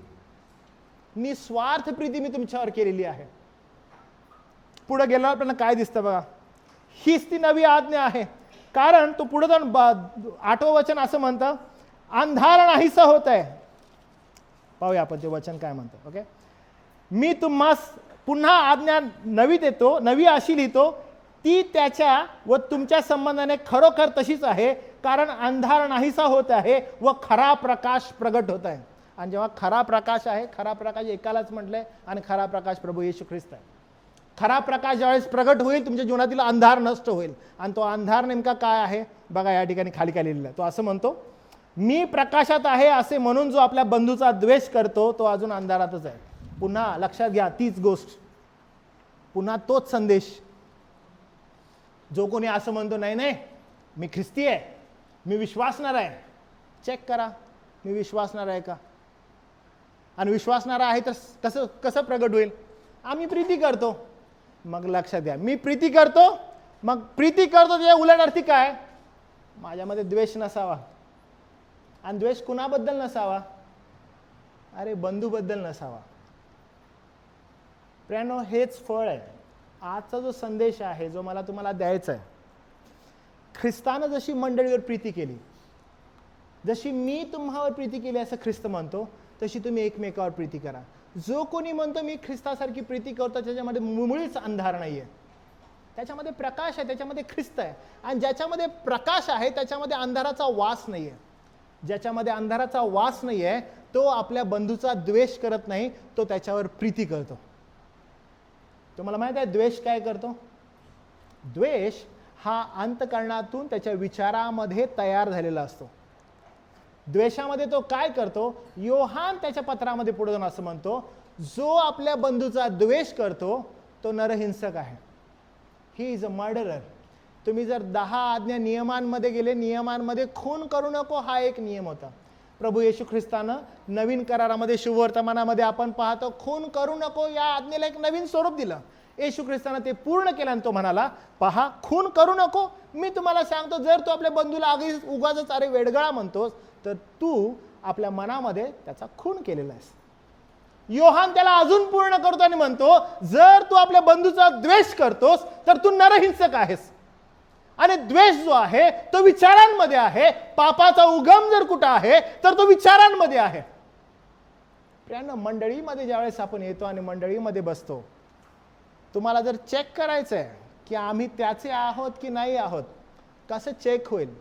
निस्वार्थ प्रीती मी तुमच्यावर केलेली आहे. पुढे गेल्यावर आपल्याला काय दिसतं बघा. हीच ती नवी आज्ञा आहे. कारण तो पुढे जाऊन 8वं वचन असं म्हणतं, अंधार नाहीसा होत आहे. पाहूया आपण ते वचन काय म्हणतं. ओके, मी तुम्हास पुन्हा आज्ञा नवी देतो, नवी अशी लिहितो, ती त्याच्या व तुमच्या संबंधाने खरोखर तशीच आहे, कारण अंधार नाहीसा होत आहे व खरा प्रकाश प्रगट होत आहे. आणि जेव्हा खरा प्रकाश आहे, खरा प्रकाश एकालाच म्हटलंय, आणि खरा प्रकाश प्रभू येशू ख्रिस्त आहे. खरा प्रकाश ज्यावेळेस प्रगट होईल, तुमच्या जीवनातील अंधार नष्ट होईल. आणि तो अंधार नेमका काय आहे बघा, या ठिकाणी खाली काय लिहिलेलं आहे. तो असं म्हणतो, मी प्रकाशात आहे असे म्हणून जो आपल्या बंधूचा द्वेष करतो तो अजून अंधारातच आहे. पुन्हा लक्षात घ्या, तीच गोष्ट, पुन्हा तोच संदेश. जो कोणी असं म्हणतो, नाही नाही मी ख्रिस्ती आहे, मी विश्वासणार आहे, चेक करा मी विश्वासणार आहे का. आणि विश्वासणारा आहे तर कसं कसं प्रगट होईल. आम्ही प्रीती करतो. मग लक्षात घ्या, मी प्रीती करतो, मग प्रीती करतो त्याच्या उलट अर्थी काय, माझ्यामध्ये द्वेष नसावा. आणि द्वेष कुणाबद्दल नसावा, अरे बंधूबद्दल नसावा. प्रियानो, हेच फळ आहे. आजचा जो संदेश आहे जो मला तुम्हाला द्यायचा आहे, ख्रिस्तानं जशी मंडळीवर प्रीती केली, जशी मी तुम्हावर प्रीती केली असं ख्रिस्त म्हणतो, तशी तुम्ही एकमेकावर प्रीती करा. जो कोणी म्हणतो मी ख्रिस्तासारखी प्रीती करतो, त्याच्यामध्ये मुळीच अंधार नाहीये, त्याच्यामध्ये प्रकाश आहे, त्याच्यामध्ये ख्रिस्त आहे. आणि ज्याच्यामध्ये प्रकाश आहे त्याच्यामध्ये अंधाराचा वास नाहीये. ज्याच्यामध्ये अंधाराचा वास नाहीये तो आपल्या बंधूचा द्वेष करत नाही, तो त्याच्यावर प्रीती करतो. तुम्हाला माहित आहे द्वेष काय करतो. द्वेष हा अंतःकरणातून त्याच्या विचारामध्ये तयार झालेला असतो. द्वेषामध्ये तो काय करतो, योहान त्याच्या पत्रामध्ये पुढे जाऊन असं म्हणतो, जो आपल्या बंधूचा द्वेष करतो तो नरहिंसक आहे. He is a murderer. तुम्ही जर 10 आज्ञा नियमांमध्ये गेले, नियमांमध्ये खून करू नको हा एक नियम होता. प्रभू येशू ख्रिस्तानं नवीन करारामध्ये शुभवर्तमानामध्ये आपण पाहतो, खून करू नको या आज्ञेला एक नवीन स्वरूप दिलं. येशू ख्रिस्तानं ते पूर्ण केलं आणि तो म्हणाला, पहा खून करू नको. मी तुम्हाला सांगतो, जर तू आपल्या बंधूला आगीच उगाच अरे वेडगळा म्हणतोस, तर तू आपल्या मनामध्ये त्याचा खून केलेला आहेस. योहान त्याला अजून पूर्ण करतो आणि म्हणतो, जर तू आपल्या बंधूचा द्वेष करतोस तर तू नरहिंसक आहेस. आणि द्वेष जो आहे तो विचारांमध्ये आहे. पापाचा उगम जर कुठं आहे तर तो विचारांमध्ये आहे. प्रियांनो, मंडळीमध्ये ज्यावेळेस आपण येतो आणि मंडळीमध्ये बसतो, तुम्हाला जर चेक करायचं आहे की आम्ही त्याचे आहोत की नाही आहोत, कसं चेक होईल.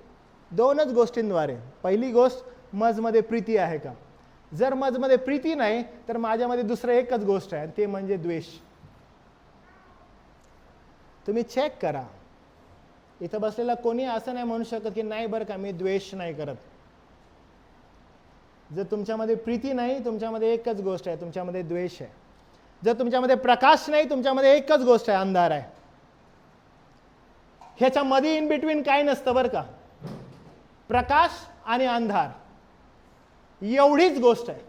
2च गोष्टींद्वारे. पहिली गोष्ट, मजमध्ये प्रीती आहे का. जर मजमध्ये प्रीती नाही तर माझ्यामध्ये दुसरं एकच गोष्ट आहे, ते म्हणजे द्वेष. तुम्ही चेक करा. इथं बसलेला कोणी असं नाही म्हणू शकत की नाही बरं का मी द्वेष नाही करत. जर तुमच्यामध्ये प्रीती नाही, तुमच्यामध्ये एकच गोष्ट आहे, तुमच्यामध्ये द्वेष आहे. जर तुमच्यामध्ये प्रकाश नाही, तुमच्यामध्ये एकच गोष्ट आहे, अंधार आहे. ह्याच्यामध्ये इन बिटवीन काही नसतं बरं का. प्रकाश आणि अंधार एवढीच गोष्ट आहे.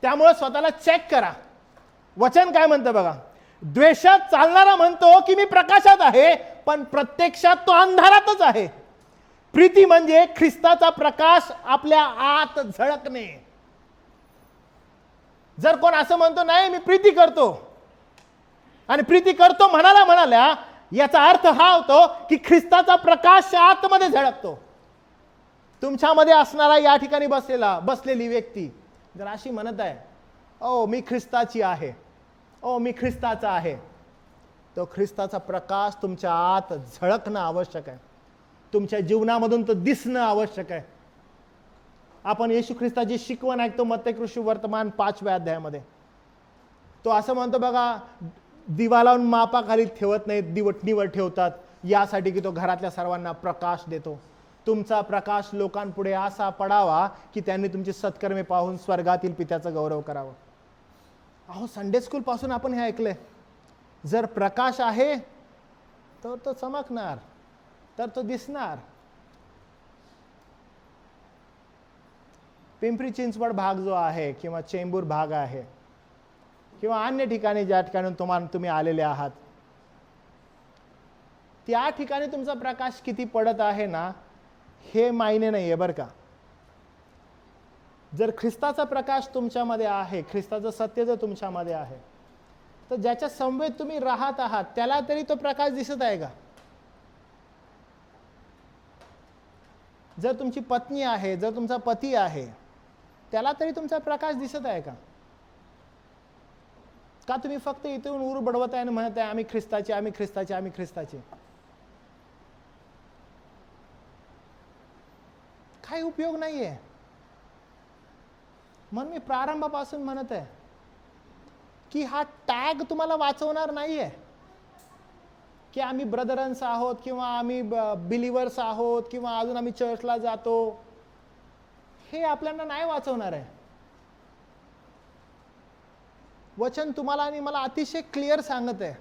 त्यामुळे स्वतःला चेक करा. वचन काय म्हणतं बघा, द्वेषात चालणारा म्हणतो की मी प्रकाशात आहे, पण प्रत्यक्षात तो अंधारातच आहे. प्रीती म्हणजे ख्रिस्ताचा प्रकाश आपल्या आत झळकणे. जर कोण असं म्हणतो नाही मी प्रीती करतो, आणि प्रीती करतो म्हणाल्या याचा अर्थ हा होतो की ख्रिस्ताचा प्रकाश आतमध्ये झळकतो. तुमच्यामध्ये असणारा या ठिकाणी बसलेली व्यक्ती जर अशी म्हणत आहे, ओ मी ख्रिस्ताची आहे, ओ मी ख्रिस्ताचा आहे, तो ख्रिस्ताचा प्रकाश तुमच्या आत झळकणं आवश्यक आहे. तुमच्या जीवनामधून तो दिसणं आवश्यक आहे. आपण येशू ख्रिस्ताची शिकवण ऐकतो मत्तेय शुभवर्तमान 5व्या अध्यायामध्ये. तो असं म्हणतो बघा, दिवा लावून मापाखाली ठेवत नाहीत, दिवटणीवर ठेवतात, यासाठी की तो घरातल्या सर्वांना प्रकाश देतो. तुमचा प्रकाश लोकांपुढे असा पडावा की त्यांनी तुमची सत्कर्मे पाहून स्वर्गातील पित्याचा गौरव करावा. अहो, संडे स्कूल पासून आपण हे ऐकलंय. जर प्रकाश आहे तर तो चमकणार, तर तो दिसणार. पिंपरी चिंचवड भाग जो आहे किंवा चेंबूर भाग आहे किंवा अन्य ठिकाणी ज्या ठिकाणी तुम्ही आलेले आहात, त्या ठिकाणी तुमचा प्रकाश किती पडत आहे ना, हे मायने नाहीये बरं का. जर ख्रिस्ताचा प्रकाश तुमच्यामध्ये आहे, ख्रिस्ताचं सत्य जर तुमच्यामध्ये आहे, तर ज्याच्या समवेत तुम्ही राहत आहात त्याला तरी तो प्रकाश दिसत आहे का. जर तुमची पत्नी आहे, जर तुमचा पती आहे, त्याला तरी तुमचा प्रकाश दिसत आहे का. का तुम्ही फक्त इथून उर बडवताय आणि म्हणत आहे आम्ही ख्रिस्ताचे, आम्ही ख्रिस्ताचे, आम्ही ख्रिस्ताचे? काही उपयोग नाहीये. म्हणून मी प्रारंभापासून म्हणत आहे की हा टॅग तुम्हाला वाचवणार नाहीये की आम्ही ब्रदरन्स आहोत किंवा आम्ही बिलिव्हर्स आहोत किंवा अजून आम्ही चर्चला जातो. हे आपल्याला नाही वाचवणार आहे. वचन तुम्हाला आणि मला अतिशय क्लिअर सांगत आहे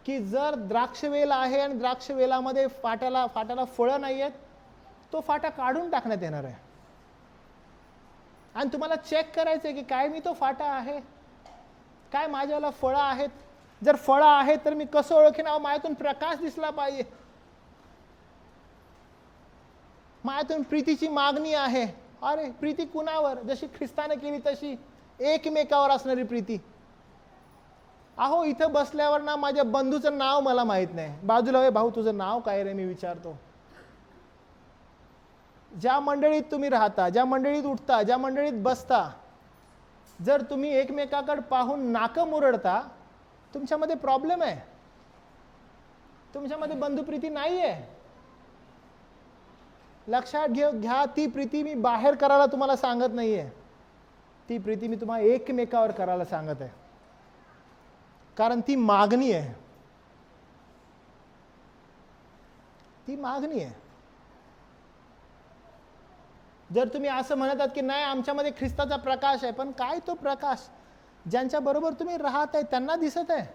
की जर द्राक्षवेल आहे आणि द्राक्षवेलामध्ये फाट्याला फळं नाही आहेत, तो फाटा काढून टाकण्यात येणार आहे. आणि तुम्हाला चेक करायचं आहे की काय मी तो फाटा आहे, काय माझ्याला फळं आहेत. जर फळं आहेत तर मी कसं ओळखेन? माझ्यातून प्रकाश दिसला पाहिजे. माझ्यातून प्रीतीची मागणी आहे. अरे प्रीती कुणावर? जशी ख्रिस्ताने केली तशी एकमेकावर असणारी प्रीती. अहो इथं बसल्यावर ना माझ्या बंधूचं नाव मला माहित नाही, बाजूला भाऊ तुझं नाव काय रे मी विचारतो. ज्या मंडळीत तुम्ही राहता, ज्या मंडळीत उठता, ज्या मंडळीत बसता, जर तुम्ही एकमेकाकडे पाहून नाकं मुरडता, तुमच्यामध्ये प्रॉब्लेम आहे. तुमच्यामध्ये बंधुप्रीती नाहीये. लक्षात घ्या, ती प्रीती मी बाहेर करायला तुम्हाला सांगत नाहीये. ती प्रीती मी तुम्हाला एकमेकावर करायला सांगत आहे. कारण ती मागणी आहे. ती मागणी आहे. जर तुम्ही असं म्हणत आहात की नाही आमच्यामध्ये ख्रिस्ताचा प्रकाश आहे, पण काय तो प्रकाश ज्यांच्या बरोबर तुम्ही राहत आहे त्यांना दिसत आहे?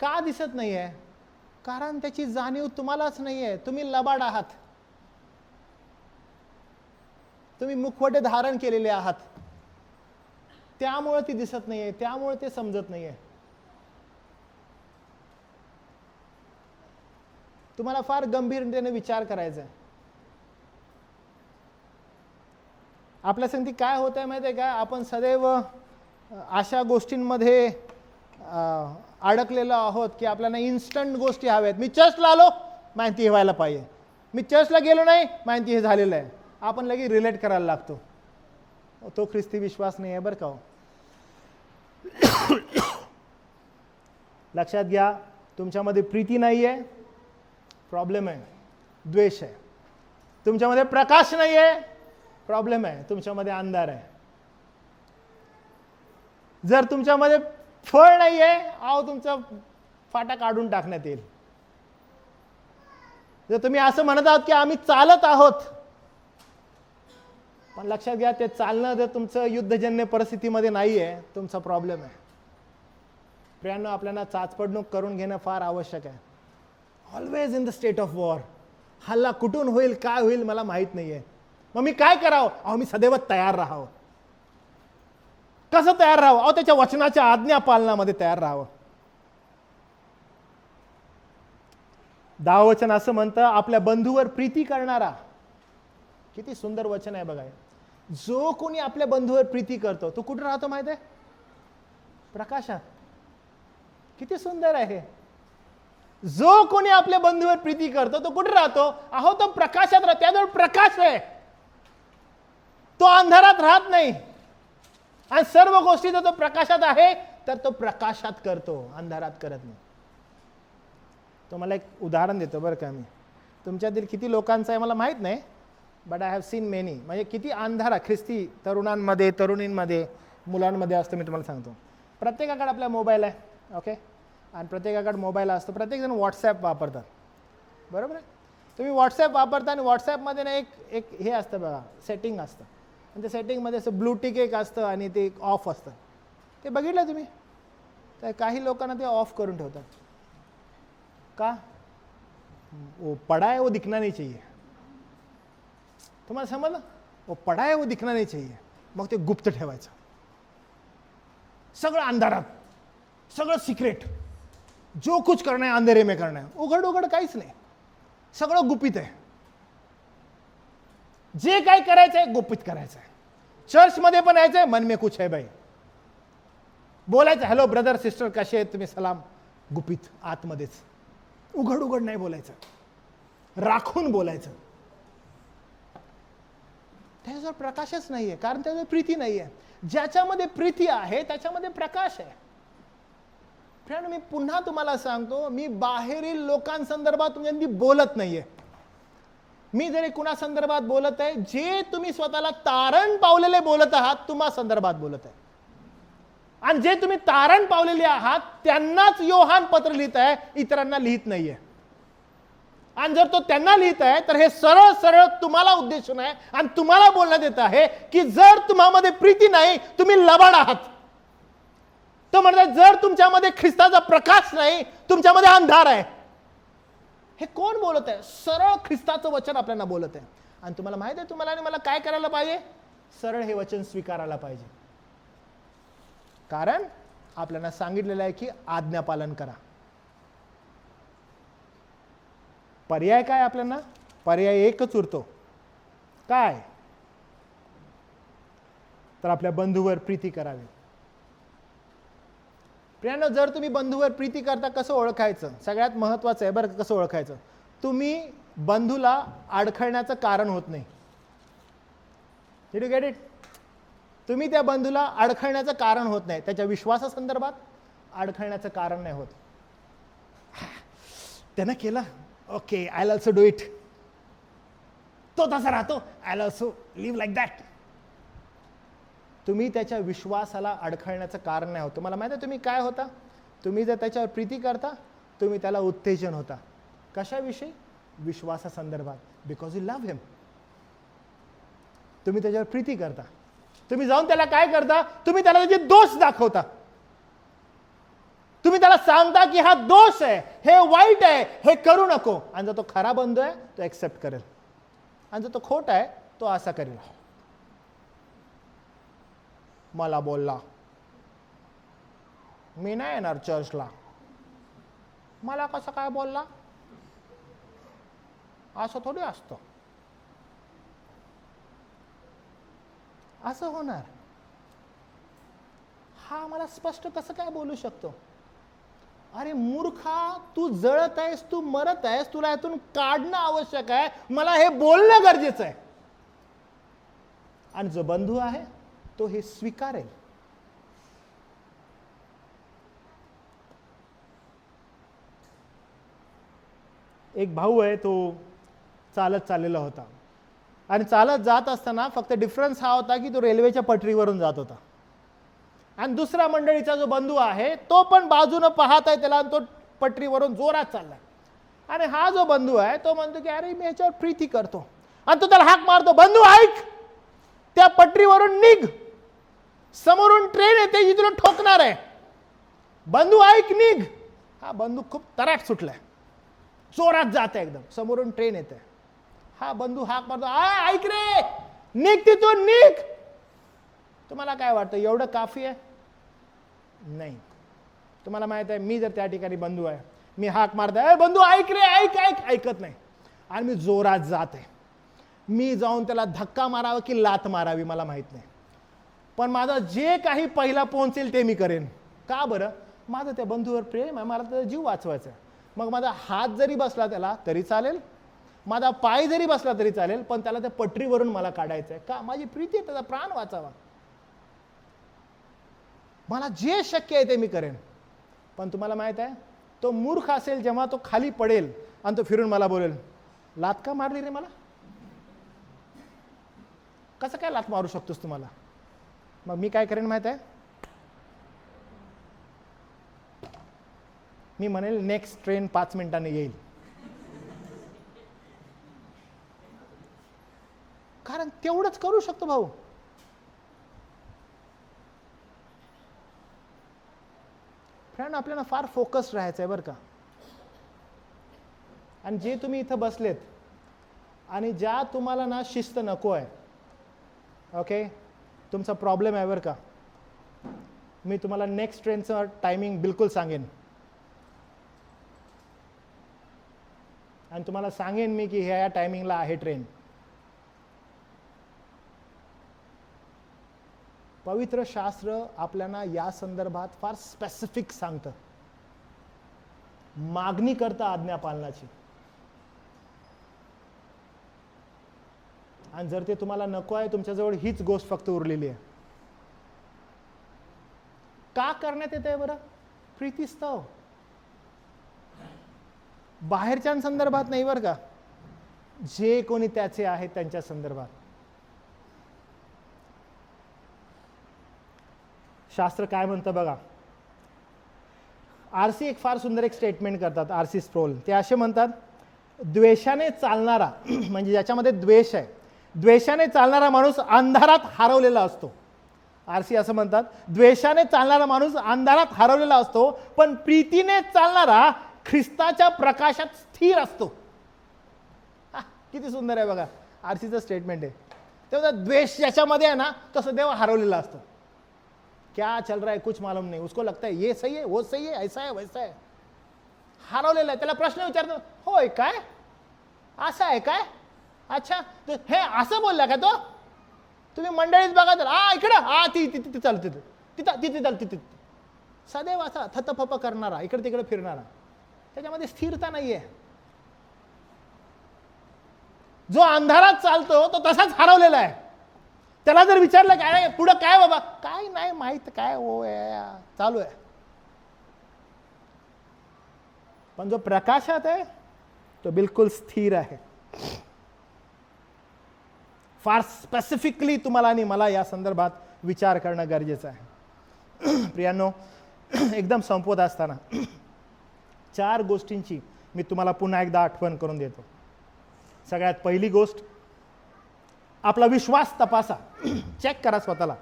का दिसत नाहीये? कारण त्याची जाणीव तुम्हालाच नाहीये. तुम्ही लबाड आहात. तुम्ही मुखवटे धारण केलेले आहात. त्यामुळे ती दिसत नाहीये, त्यामुळे ते समजत नाहीये. तुम्हाला फार गंभीरतेने विचार करायचा आहे. आपल्या संगती काय होत आहे माहिती आहे का? आपण सदैव अशा गोष्टींमध्ये अडकलेलो आहोत की आपल्याला इन्स्टंट गोष्टी हव्यात. मी चर्चला आलो, माहिती हे व्हायला पाहिजे. मी चर्चला गेलो नाही, माहिती हे झालेलं आहे. आपण लगेच रिलेट करायला लागतो. तो ख्रिस्ती विश्वास नाही आहे बरं का. लक्षात घ्या, तुमच्यामध्ये प्रीती नाही आहे, प्रॉब्लेम आहे. द्वेष आहे. तुमच्यामध्ये प्रकाश नाही आहे, प्रॉब्लेम आहे. तुमच्यामध्ये अंधार आहे. जर तुमच्यामध्ये फळ नाही आहे, तुमचा फाटा काढून टाकण्यात येईल. जर तुम्ही असं म्हणत आहात की आम्ही चालत आहोत, पण लक्षात घ्या ते चालणं जर तुमचं युद्धजन्य परिस्थितीमध्ये नाही आहे, तुमचा प्रॉब्लेम आहे. प्रियांनो, आपल्याला चाचपडणूक करून घेणं फार आवश्यक आहे. Always in the state of war. हल्ला कुठून होईल, काय होईल मला माहित नाहीये. मग मी काय करावं? मी सदैव तयार राहावं. कसं तयार राहावं? त्याच्या वचनाच्या आज्ञा पालनामध्ये तयार राहावं. दावचन असं म्हणतं, आपल्या बंधूवर प्रीती करणारा. किती सुंदर वचन आहे बघा. जो कोणी आपल्या बंधूवर प्रीती करतो तो कुठे राहतो माहिती आहे? प्रकाशात. किती सुंदर आहे. जो कोणी आपल्या बंधूवर प्रीती करतो तो कुठे राहतो? तो प्रकाशात राहतो. त्याजवळ प्रकाश आहे. तो अंधारात राहत नाही. आणि सर्व गोष्टी जर तो प्रकाशात आहे तर तो प्रकाशात करतो, अंधारात करत नाही. तो मला एक उदाहरण देतो बरं का. मी तुमच्यातील किती लोकांचं आहे मला माहित नाही, but I have seen many. म्हणजे किती अंधारा ख्रिस्ती तरुणांमध्ये, तरुणींमध्ये, मुलांमध्ये असतो मी तुम्हाला सांगतो. प्रत्येकाकडे आपला मोबाईल आहे, ओके. आणि प्रत्येकाकडे मोबाईल असतो. प्रत्येकजण व्हॉट्सॲप वापरतात, बरोबर आहे. तुम्ही व्हॉट्सॲप वापरता आणि व्हॉट्सॲपमध्ये ना एक हे असतं बघा, सेटिंग असतं. आणि त्या सेटिंगमध्ये असं ब्लू टिक एक असतं आणि ते एक ऑफ असतं. ते बघितलं तुम्ही? तर काही लोकांना ते ऑफ करून ठेवतात. का? वो पड़ा है वो दिखना नहीं चाहिए. तुम्हाला समजलं? वो पड़ा है वो दिखना नहीं चाहिए. मग ते गुप्त ठेवायचं. सगळं अंधारात, सगळं सिक्रेट. जो कुछ करना है अंधेरे में करना है. उघड उघड काहीच नाही, सगळं गुपित आहे. जे काही करायचंय गुपित करायचंय. चर्चमध्ये पण यायचंय, मन में कुछ है भाई. बोलायचं, हॅलो ब्रदर सिस्टर कसे आहेत तुम्ही, सलाम. गुपित आतमध्येच. उघड उघड नाही बोलायचं, राखून बोलायचं. There's त्याच्यावर प्रकाशच नाहीये, कारण त्याच्यावर प्रीती नाहीये. ज्याच्यामध्ये प्रीती आहे त्याच्यामध्ये प्रकाश आहे. फ्रेंड, मी पुन्हा तुम्हाला सांगतो, मी बाहेरील लोकांसंदर्भात तुमच्याशी बोलत नाहीये. मी जरी कुणा संदर्भात बोलत आहे, जे तुम्ही स्वतःला तारण पावलेले बोलत आहात, तुम्हा संदर्भात बोलत आहे. आणि जे तुम्ही तारण पावलेले आहात त्यांनाच योहान पत्र लिहित आहे, इतरांना लिहित नाहीये. आणि जर तो त्यांना लिहित आहे तर हे सरळ सरळ तुम्हाला उद्देशून आहे आणि तुम्हाला बोलण्यात येत आहे की जर तुम्हामध्ये प्रीती नाही, तुम्ही लबाड आहात. तो म्हणतात जर तुमच्यामध्ये ख्रिस्ताचा प्रकाश नाही, तुमच्यामध्ये अंधार आहे. हे कोण बोलत आहे? सरळ ख्रिस्ताचं वचन आपल्याला बोलत आहे. आणि तुम्हाला माहित आहे तुम्हाला आणि मला काय करायला पाहिजे? सरळ हे वचन स्वीकारायला पाहिजे. कारण आपल्याला सांगितलेलं आहे की आज्ञापालन करा. पर्याय काय आपल्याला? पर्याय एकच उरतो. काय? तर आपल्या बंधूवर प्रीती करावी. प्रियांनो, जर तुम्ही बंधूवर प्रीती करता, कसं ओळखायचं? सगळ्यात महत्वाचं आहे बरं का, कसं ओळखायचं? तुम्ही बंधूला अडखळण्याचं कारण होत नाही. Did you get it? तुम्ही त्या बंधूला अडखळण्याचं कारण होत नाही. त्याच्या विश्वासासंदर्भात अडखळण्याचं कारण नाही होत. त्यानं केलं, okay, I will also do it. तो तसा राहतो, I will also live like that. तुम्ही त्याच्या विश्वासाला अडखळण्याचं कारण नाही होत. तुम्हाला माहिती आहे तुम्ही काय होता? तुम्ही जर त्याच्यावर प्रीती करता, तुम्ही त्याला उत्तेजन होता. कशाविषयी? विश्वासासंदर्भात. बिकॉज यू लव्ह हिम. तुम्ही त्याच्यावर प्रीती करता, तुम्ही जाऊन त्याला काय करता? तुम्ही त्याला त्याचे दोष दाखवता. तुम्ही त्याला सांगता की हा दोष आहे, हे वाईट आहे, हे करू नको. आणि जर तो खरा बंधू आहे तो एक्सेप्ट करेल, आणि जर तो खोट आहे तो असा करेल. मला बोलला, मी नाही येणार चर्चला. मला कसं काय बोलला? असं थोडी असतं. असं होणार. हा मला स्पष्ट कसं काय बोलू शकतो? अरे मूर्खा, तू जळत आहेस, तू मरत आहेस, तुला यातून काढणं आवश्यक आहे. मला हे बोलणं गरजेचं आहे. आणि जो बंधू आहे तो हे स्वीकारेल. एक भाऊ आहे, तो चालत चाललेला होता. आणि चालत जात असताना फक्त डिफरन्स हा होता की तो रेल्वेच्या पटरीवरून जात होता. आणि दुसरा मंडळीचा जो बंधू आहे तो पण बाजूनं पाहत आहे त्याला, आणि तो पटरीवरून जोरात चाललाय. आणि हा जो बंधू आहे तो म्हणतो की अरे मी ह्याच्यावर प्रीती करतो. आणि तो त्याला हाक मारतो, बंधू ऐक, त्या पटरीवरून निघ, समोरून ट्रेन येते जी तुला ठोकणार आहे. बंधू ऐक, निघ. हा बंधू खूप तराट सुटलाय, जोरात जात आहे एकदम, समोरून ट्रेन येते. हा बंधू हाक मारतो, ऐक रे, निघ तिथून, निघ. तुम्हाला काय वाटतं एवढं काफी आहे? नाही. तुम्हाला माहित आहे, मी जर त्या ठिकाणी बंधू आहे, मी हाक मारतोय, बंधू ऐक रे, ऐक ऐक, ऐकत नाही. आणि मी जोरात जात आहे. मी जाऊन त्याला धक्का मारावा की लात मारावी मला माहित नाही, पण माझं जे काही पहिला पोहोचेल ते मी करेन. का बरं? माझं त्या बंधूवर प्रेम आहे, मला त्याचा जीव वाचवायचा आहे. मग माझा हात जरी बसला त्याला तरी चालेल, माझा पाय जरी बसला तरी चालेल, पण त्याला त्या पटरीवरून मला काढायचं आहे. का? माझी प्रीती आहे, त्याचा प्राण वाचावा. मला जे शक्य आहे ते मी करेन. पण तुम्हाला माहित आहे, तो मूर्ख असेल जेव्हा तो खाली पडेल आणि तो फिरून मला बोलेल, लात का मारली रे मला? कसं काय लात मारू शकतोस तुम्हाला? मग मी काय करेन माहित आहे? मी म्हणेल नेक्स्ट ट्रेन 5 मिनिटांनी येईल. कारण तेवढंच करू शकतो भाऊ. फ्रेंड, आपल्याला फार फोकस राहायचं आहे बरं का. आणि जे तुम्ही इथं बसलेत आणि ज्या तुम्हाला ना शिस्त नको आहे, ओके, तुमचा प्रॉब्लेम आहे बरं का. मी तुम्हाला नेक्स्ट ट्रेनचं टायमिंग बिलकुल सांगेन, आणि तुम्हाला सांगेन मी की ह्या टायमिंगला आहे ट्रेन. पवित्र शास्त्र आपल्याला या संदर्भात फार स्पेसिफिक सांगतं. मागणी करता आज्ञा पालनाची. आणि जर ते तुम्हाला नको आहे, तुमच्याजवळ हीच गोष्ट फक्त उरलेली आहे. का करण्यात येत आहे बरं? प्रीतिस्तव. बाहेरच्या संदर्भात नाही बरं का, जे कोणी त्याचे आहेत त्यांच्या संदर्भात. शास्त्र काय म्हणतं बघा. आरसी एक फार सुंदर एक स्टेटमेंट करतात, आरसी स्प्रोल. ते असे म्हणतात, द्वेषाने चालणारा म्हणजे ज्याच्यामध्ये द्वेष आहे, द्वेषाने चालणारा माणूस अंधारात हरवलेला असतो. आरसी असं म्हणतात, द्वेषाने चालणारा माणूस अंधारात हरवलेला असतो, पण प्रीतीने चालणारा ख्रिस्ताच्या प्रकाशात स्थिर असतो. किती सुंदर आहे बघा, आरसीचं स्टेटमेंट आहे. तेव्हा द्वेष ज्याच्यामध्ये आहे ना, तो सदैव हरवलेला असतो. क्या चल रहा है कुछ मालूम नहीं, उसको लगता है ये सही है, वो सही है, ऐसा है वैसा है. हरवलेला आहे. त्याला प्रश्न विचारतो, होय काय, असं आहे काय, अच्छा हे असं बोलला का तो. तुम्ही मंडळीत बघा तर इकडं तिथे चाल, तिथे चाल, तिथे. सदैव असा थतफप करणारा, इकडे तिकडे फिरणारा, त्याच्यामध्ये स्थिरता नाहीये. जो अंधारात चालतो तो तसाच हरवलेला आहे. त्याला जर विचारलं काय पुढं काय बाबा, काय नाही माहित, काय हो चालू आहे. पण जो प्रकाशात आहे तो बिलकुल स्थिर आहे. फार स्पेसिफिकली तुम्हाला आणि मला या संदर्भात विचार करणं गरजेचं आहे. प्रियांनो, एकदम संपवत असताना 4 गोष्टींची मी तुम्हाला पुन्हा एकदा आठवण करून देतो. सगळ्यात पहिली गोष्ट, आपला विश्वास तपासा, चेक करा स्वतःला.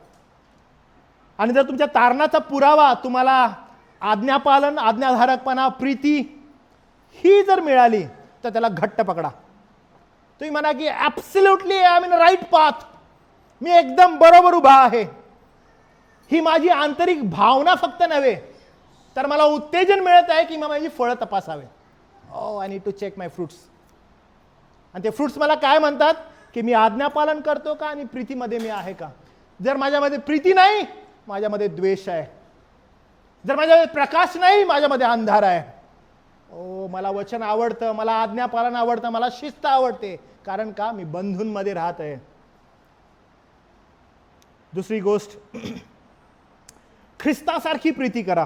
आणि जर तुमच्या तारणाचा पुरावा तुम्हाला आज्ञापालन, आज्ञाधारकपणा, प्रीती ही जर मिळाली तर त्याला घट्ट पकडा. तुम्ही म्हणा की absolutely I am in right path, मी एकदम बरोबर उभा आहे. ही माझी आंतरिक भावना फक्त नव्हे, तर मला उत्तेजन मिळत आहे की माझी फळं तपासावे. I need to check my fruits. आणि ते फ्रुट्स मला काय म्हणतात की मी आज्ञापालन करतो का आणि प्रीतीमध्ये मी आहे का. जर माझ्यामध्ये प्रीती नाही, माझ्यामध्ये द्वेष आहे. जर माझ्यामध्ये प्रकाश नाही, माझ्यामध्ये अंधार आहे. मला वचन आवडतं, मला आज्ञापालन आवडतं, मला शिस्त आवडते, कारण का मी बंधूंमध्ये राहत आहे. दुसरी गोष्ट, ख्रिस्तासारखी प्रीती करा.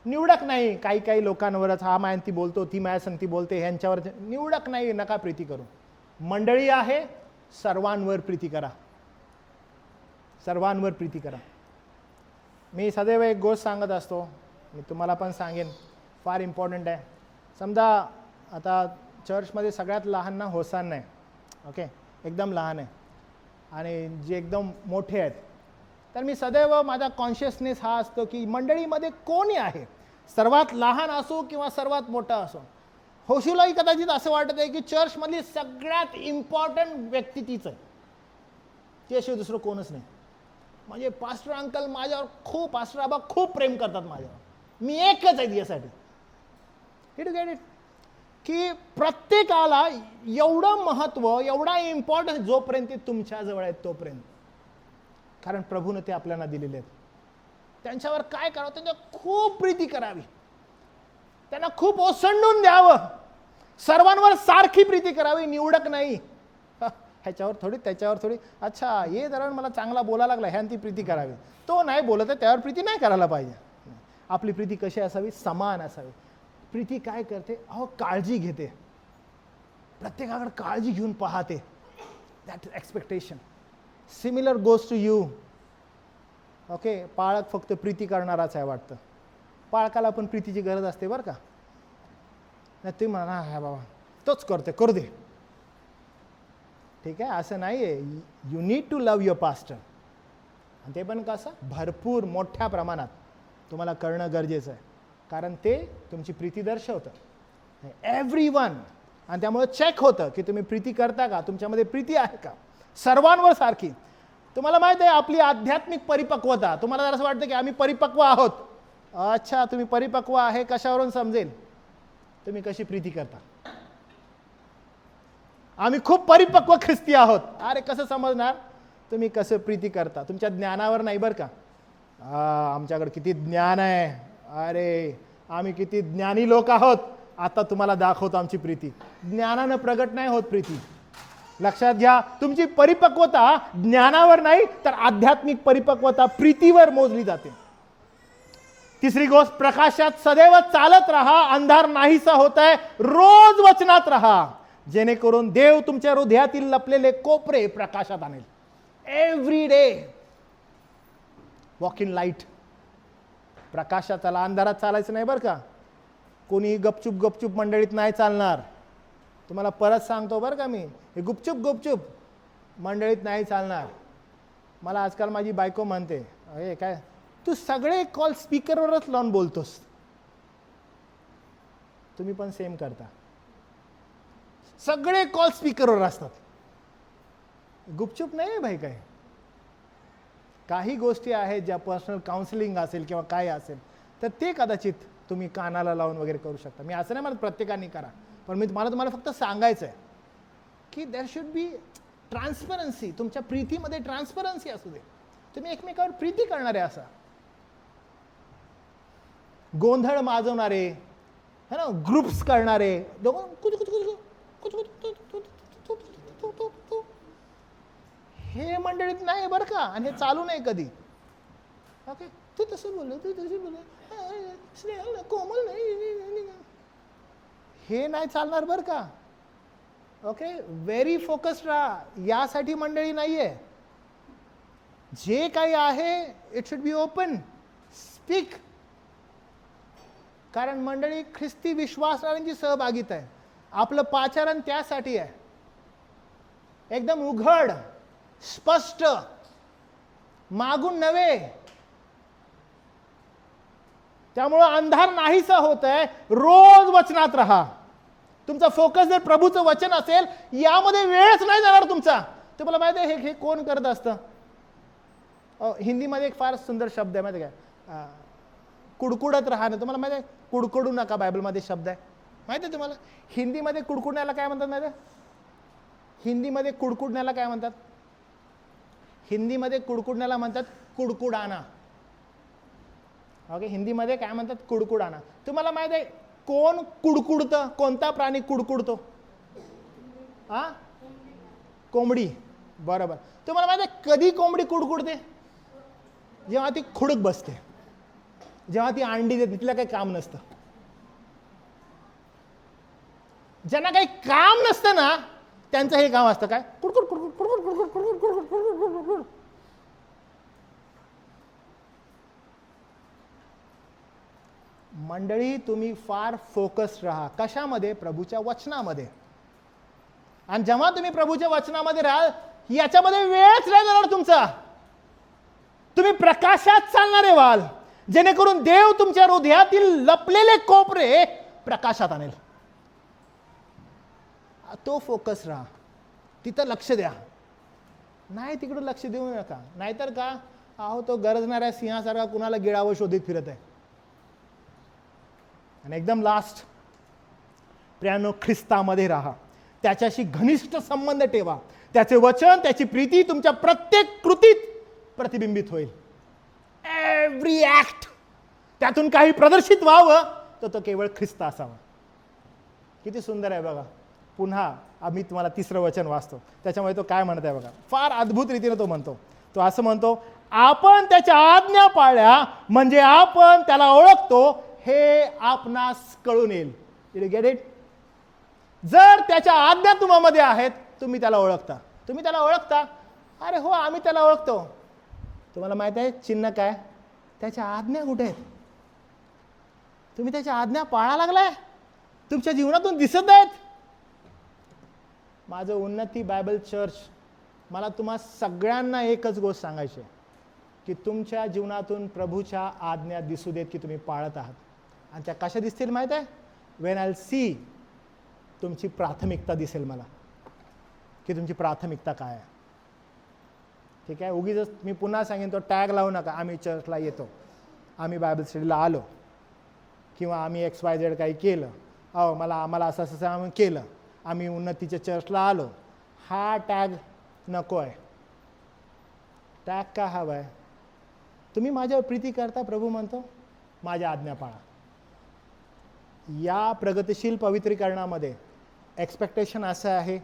निवडक नाही, काही काही लोकांवरच हा मायंती बोलतो, ती माया संगती बोलते, ह्यांच्यावर निवडक नाही, नका प्रीती करू. मंडळी आहे, सर्वांवर प्रीती करा, सर्वांवर प्रीती करा. मी सदैव एक गोष्ट सांगत असतो, मी तुम्हाला पण सांगेन, फार इम्पॉर्टंट आहे. समजा आता चर्चमध्ये सगळ्यात लहान ना होसाना आहे, ओके, एकदम लहान आहे, आणि जे एकदम मोठे आहेत, तर मी सदैव माझा कॉन्शियसनेस हा असतो की मंडळीमध्ये कोणी आहे, सर्वात लहान असो किंवा सर्वात मोठा असो. होशूलाही कदाचित असं वाटत आहे की चर्चमधली सगळ्यात इम्पॉर्टंट व्यक्ती तीच आहे, त्याशिवाय दुसरं कोणच नाही. म्हणजे पास्टर अंकल माझ्यावर खूप, पास्टर आबा खूप प्रेम करतात माझ्यावर, मी एकच आहे यासाठी. इट गेट इट, की प्रत्येकाला एवढं महत्त्व, एवढा इम्पॉर्टन्स जोपर्यंत तुमच्याजवळ आहेत तोपर्यंत, कारण प्रभूने ते आपल्याला दिलेले आहेत. त्यांच्यावर काय करावं, त्यांच्यावर खूप प्रीती करावी, त्यांना खूप ओसंडून द्यावं, सर्वांवर सारखी प्रीती करावी, निवडक नाही. ह्याच्यावर थोडी, त्याच्यावर थोडी, अच्छा हे जरा मला चांगला बोलायला लागला ह्यान ती प्रीती करावी, तो नाही बोलत आहे त्यावर प्रीती नाही करायला पाहिजे. आपली प्रीती कशी असावी, समान असावी. प्रीती काय करते, काळजी घेते, प्रत्येकाकडे काळजी घेऊन पाहते. That is expectation. Similar goes to you. Okay, पाळक फक्त प्रीती करणाराच आहे वाटतं. पाळकाला पण प्रीतीची गरज असते बरं का. नाही तुम्ही म्हणा हा बाबा तोच करते, करू दे, ठीक आहे, असं नाही आहे. You need to love your pastor, आणि ते पण कसं, भरपूर मोठ्या प्रमाणात तुम्हाला करणं गरजेचं आहे, कारण ते तुमची प्रीती दर्शवतं एव्हरीवन. आणि त्यामुळे चेक होतं की तुम्ही प्रीती करता का, तुमच्यामध्ये प्रीती आहे का, सर्वांवर सारखी. तुम्हाला माहिती आहे आपली आध्यात्मिक परिपक्वता, तुम्हाला जर असं वाटतं की आम्ही परिपक्व आहोत, अच्छा तुम्ही परिपक्व आहे कशावरून समजेल, तुम्ही कशी प्रीती करता. आम्ही खूप परिपक्व ख्रिस्ती आहोत, अरे कसं समजणार, तुम्ही कसं प्रीती करता, तुमच्या ज्ञानावर नाही बरं का. आमच्याकडे किती ज्ञान आहे, अरे आम्ही किती ज्ञानी लोक आहोत, आता तुम्हाला दाखवतो आमची प्रीती. ज्ञानानं प्रगट नाही होत प्रीती, लक्षात घ्या, तुमची परिपक्वता ज्ञानावर नाही तर आध्यात्मिक परिपक्वता प्रीतीवर मोजली जाते. तिसरी गोष्ट, प्रकाशात सदैव चालत राहा, अंधार नाहीसा होत आहे, रोज वचनात राहा, जेणेकरून देव तुमच्या हृदयातील लपलेले कोपरे प्रकाशात आणेल. Every day walk in light. प्रकाशात चाला, अंधारात चालायचं नाही बरं का. कोणी गपचूप गपचूप मंडळीत नाही चालणार. तुम्हाला परत सांगतो बरं का मी, हे गुपचूप गुपचूप मंडळीत नाही चालणार. मला आजकाल माझी बायको म्हणते, अरे काय तू सगळे कॉल स्पीकरवरच लावून बोलतोस. तुम्ही पण सेम करता, सगळे कॉल स्पीकरवर असतात. गुपचूप नाही आहे भाई. काय काही गोष्टी आहेत ज्या पर्सनल काउन्सिलिंग असेल किंवा काय असेल तर ते कदाचित तुम्ही कानाला लावून वगैरे करू शकता. मी असं नाही म्हणत प्रत्येकाने करा, पण मी तुम्हाला फक्त सांगायचं आहे की देअर शुड बी ट्रान्सपरन्सी. तुमच्या प्रीतीमध्ये ट्रान्सपरन्सी असू दे. तुम्ही एकमेकावर प्रीती करणारे असा. गोंधळ माजवणारे है ना, ग्रुप्स करणारे, हे मंडळीत नाही बरं का. आणि हे चालू नाही कधी. ओके, तू तसं बोललो, तू तसं बोललो, कोमल नाही, हे नाही चालणार बरं का. ओके, व्हेरी फोकस्ड राहा. यासाठी मंडळी नाहीये. जे काही आहे it should be open, speak. कारण मंडळी ख्रिस्ती विश्वासाची सहभागिता आहे. आपलं पाचारण त्यासाठी आहे, एकदम उघड, स्पष्ट, मागून नव्हे. त्यामुळं अंधार नाहीसा होत आहे. रोज वचनात राहा. तुमचा फोकस जर प्रभूचं वचन असेल, यामध्ये वेळच नाही जाणार तुमचा. तुम्हाला माहिती आहे हे कोण करत असतं? हिंदीमध्ये एक फार सुंदर शब्द आहे माहिती आहे का, कुडकुडत राहणं. तुम्हाला माहिती आहे कुडकुडू नका बायबलमध्ये शब्द आहे, माहिती आहे तुम्हाला? हिंदीमध्ये कुडकुडण्याला काय म्हणतात माहिती आहे? हिंदीमध्ये कुडकुडण्याला काय म्हणतात? हिंदीमध्ये कुडकुडण्याला म्हणतात कुडकुडाना. ओके, हिंदीमध्ये काय म्हणतात? कुडकुडाना. तुम्हाला माहिती आहे कोण कुडकुडतं? कोणता प्राणी कुडकुडतो? हा, कोंबडी. बरोबर. तुम्हाला माहिती आहे कधी कोंबडी कुडकुडते? जेव्हा ती खुडक बसते, जेव्हा ती अंडी देते, तिला काही काम नसतं. ज्यांना काही काम नसतं ना, त्यांचं हे काम असतं काय? कुडकुड कुडकुड कुडकुड कुडकुड कुडकुड कुडकुड कुडकुड कुडकुड. मंडळी तुम्ही फार फोकस्ड राहा. कशामध्ये? प्रभूच्या वचनामध्ये. आणि जेव्हा तुम्ही प्रभूच्या वचनामध्ये राहाल, याच्यामध्ये वेळच नाही जाणार तुमचा. तुम्ही प्रकाशात चालणारे व्हाल, जेणेकरून देव तुमच्या हृदयातील लपलेले कोपरे प्रकाशात आणेल. तो फोकस राहा, तिथं लक्ष द्या. नाही तिकडं लक्ष देऊ नका. नाहीतर का, अहो तो गरजणाऱ्या सिंहासारखा कुणाला गिळावं शोधित फिरत आहे. आणि एकदम लास्ट, प्रियानो, ख्रिस्तामध्ये राहा. त्याच्याशी घनिष्ठ संबंध ठेवा. त्याचे वचन, त्याची प्रीती तुमच्या प्रत्येक कृतीत प्रतिबिंबित होईल. एव्हरी ऍक्ट त्यातून काही प्रदर्शित व्हावं तर तो केवळ ख्रिस्त असावा. किती सुंदर आहे बघा. पुन्हा आम्ही तुम्हाला तिसरं वचन वाचतो, त्याच्यामुळे तो काय म्हणत आहे बघा. फार अद्भुत रीतीने तो म्हणतो. तो असं म्हणतो, आपण त्याच्या आज्ञा पाळल्या म्हणजे आपण त्याला ओळखतो हे आपणास कळून येईल. Did you get it? जर त्याच्या आज्ञा तुम्हामध्ये आहेत, तुम्ही त्याला ओळखता. तुम्ही त्याला ओळखता. अरे हो, आम्ही त्याला ओळखतो. तुम्हाला माहित आहे चिन्ह काय? त्याच्या आज्ञा कुठे आहेत? तुम्ही त्याच्या आज्ञा पाळा लागलाय, तुमच्या जीवनातून दिसत आहेत. माझं उन्नती बायबल चर्च, मला तुम्हा सगळ्यांना एकच गोष्ट सांगायची आहे की तुमच्या जीवनातून प्रभूच्या आज्ञा दिसू देत की तुम्ही पाळत आहात. आणि त्या कशा दिसतील माहित आहे? वेन आय सी, तुमची प्राथमिकता दिसेल मला की तुमची प्राथमिकता काय आहे. ठीक आहे, उगीच मी पुन्हा सांगेन तो टॅग लावू नका. आम्ही चर्चला येतो, आम्ही बायबल स्टडीला आलो, किंवा आम्ही XYZ काही केलं, आम्हाला असं असं आम्ही केलं, आम्ही उन्नतीच्या चर्चला आलो. हा टॅग नको आहे. टॅग का हवा आहे? तुम्ही माझ्यावर प्रीती करता, प्रभू म्हणतो माझ्या आज्ञा पाळा. या प्रगतिशील पवित्रीकरणामध्ये एक्सपेक्टेशन असं आहे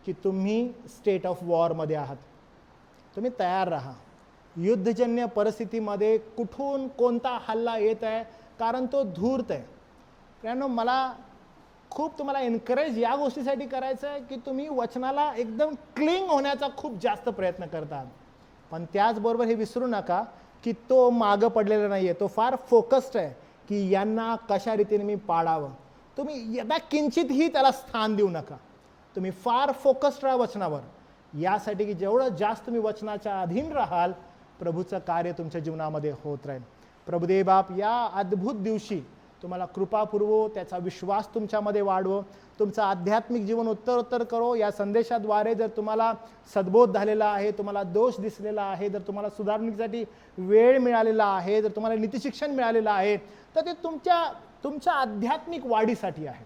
की तुम्ही स्टेट ऑफ वॉरमध्ये आहात. तुम्ही तयार राहा. युद्धजन्य परिस्थितीमध्ये कुठून कोणता हल्ला येत आहे, कारण तो धूर्त आहे. कारण मला खूप तुम्हाला एनकरेज या गोष्टीसाठी करायचं आहे की तुम्ही वचनाला एकदम क्लिंग होण्याचा खूप जास्त प्रयत्न करतात. पण त्याचबरोबर हे विसरू नका की तो मागं पडलेला नाही आहे, तो फार फोकस्ड आहे की यांना कशा रीतीने मी पाडावं. तुम्ही यदा किंचितही त्याला स्थान देऊ नका. तुम्ही फार फोकस्ड राहा वचनावर, यासाठी की जेवढं जास्त तुम्ही वचनाच्या अधीन राहाल, प्रभूचं कार्य तुमच्या जीवनामध्ये होत राहील. प्रभुदेव बाप या अद्भुत दिवशी तुम्हाला कृपा पुरवो, त्याचा विश्वास तुमच्यामध्ये वाढवो, तुमचं आध्यात्मिक जीवन उत्तरोत्तर करो. या संदेशाद्वारे जर तुम्हाला सद्बोध झालेला आहे, तुम्हाला दोष दिसलेला आहे, जर तुम्हाला सुधारणेसाठी वेळ मिळालेला आहे, जर तुम्हाला नीतिशिक्षण मिळालेलं आहे, तर ते तुमच्या आध्यात्मिक वाढीसाठी आहे.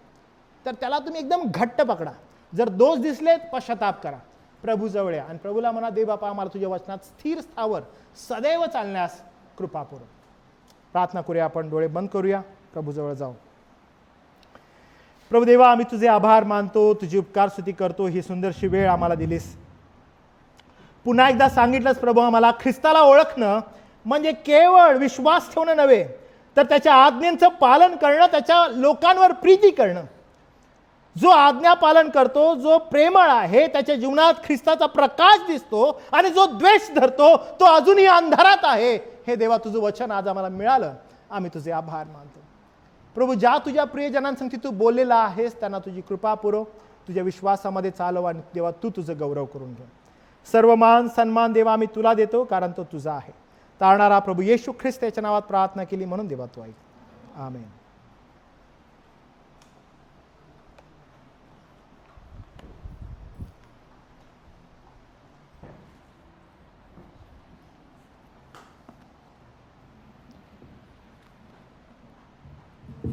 तर त्याला तुम्ही एकदम घट्ट पकडा. जर दोष दिसलेत, पश्चाताप करा, प्रभूजवळ या आणि प्रभूला म्हणा, देव बापा आम्हाला तुझ्या वचनात स्थिर स्थावर सदैव चालण्यास कृपा पुरव. प्रार्थना करूया, आपण डोळे बंद करूया, प्रभूजवळ जाऊ. प्रभुदेवा, आम्ही तुझे आभार मानतो, तुझी उपकार स्तुती करतो. ही सुंदरशी वेळ आम्हाला दिलीस. पुन्हा एकदा सांगितलंस प्रभू, आम्हाला ख्रिस्ताला ओळखणं म्हणजे केवळ विश्वास ठेवणं नव्हे, तर त्याच्या आज्ञांचं पालन करणं, त्याच्या लोकांवर प्रीती करणं. जो आज्ञा पालन करतो, जो प्रेमळ आहे, त्याच्या जीवनात ख्रिस्ताचा प्रकाश दिसतो, आणि जो द्वेष धरतो तो अजूनही अंधारात आहे. हे देवा, तुझं वचन आज आम्हाला मिळालं, आम्ही तुझे आभार मानतो. प्रभू, ज्या तुझ्या प्रियजनांसंगती तू बोललेला आहेस, त्यांना तुझी कृपा पुरव, तुझ्या विश्वासामध्ये चालव, आणि देवा तू तुझं गौरव करून घे. सर्व मान सन्मान देवा आम्ही तुला देतो, कारण तो तुझा आहे. तारणारा प्रभू येशू ख्रिस्त याच्या नावात प्रार्थना केली म्हणून देवा तू ऐक. आमेन.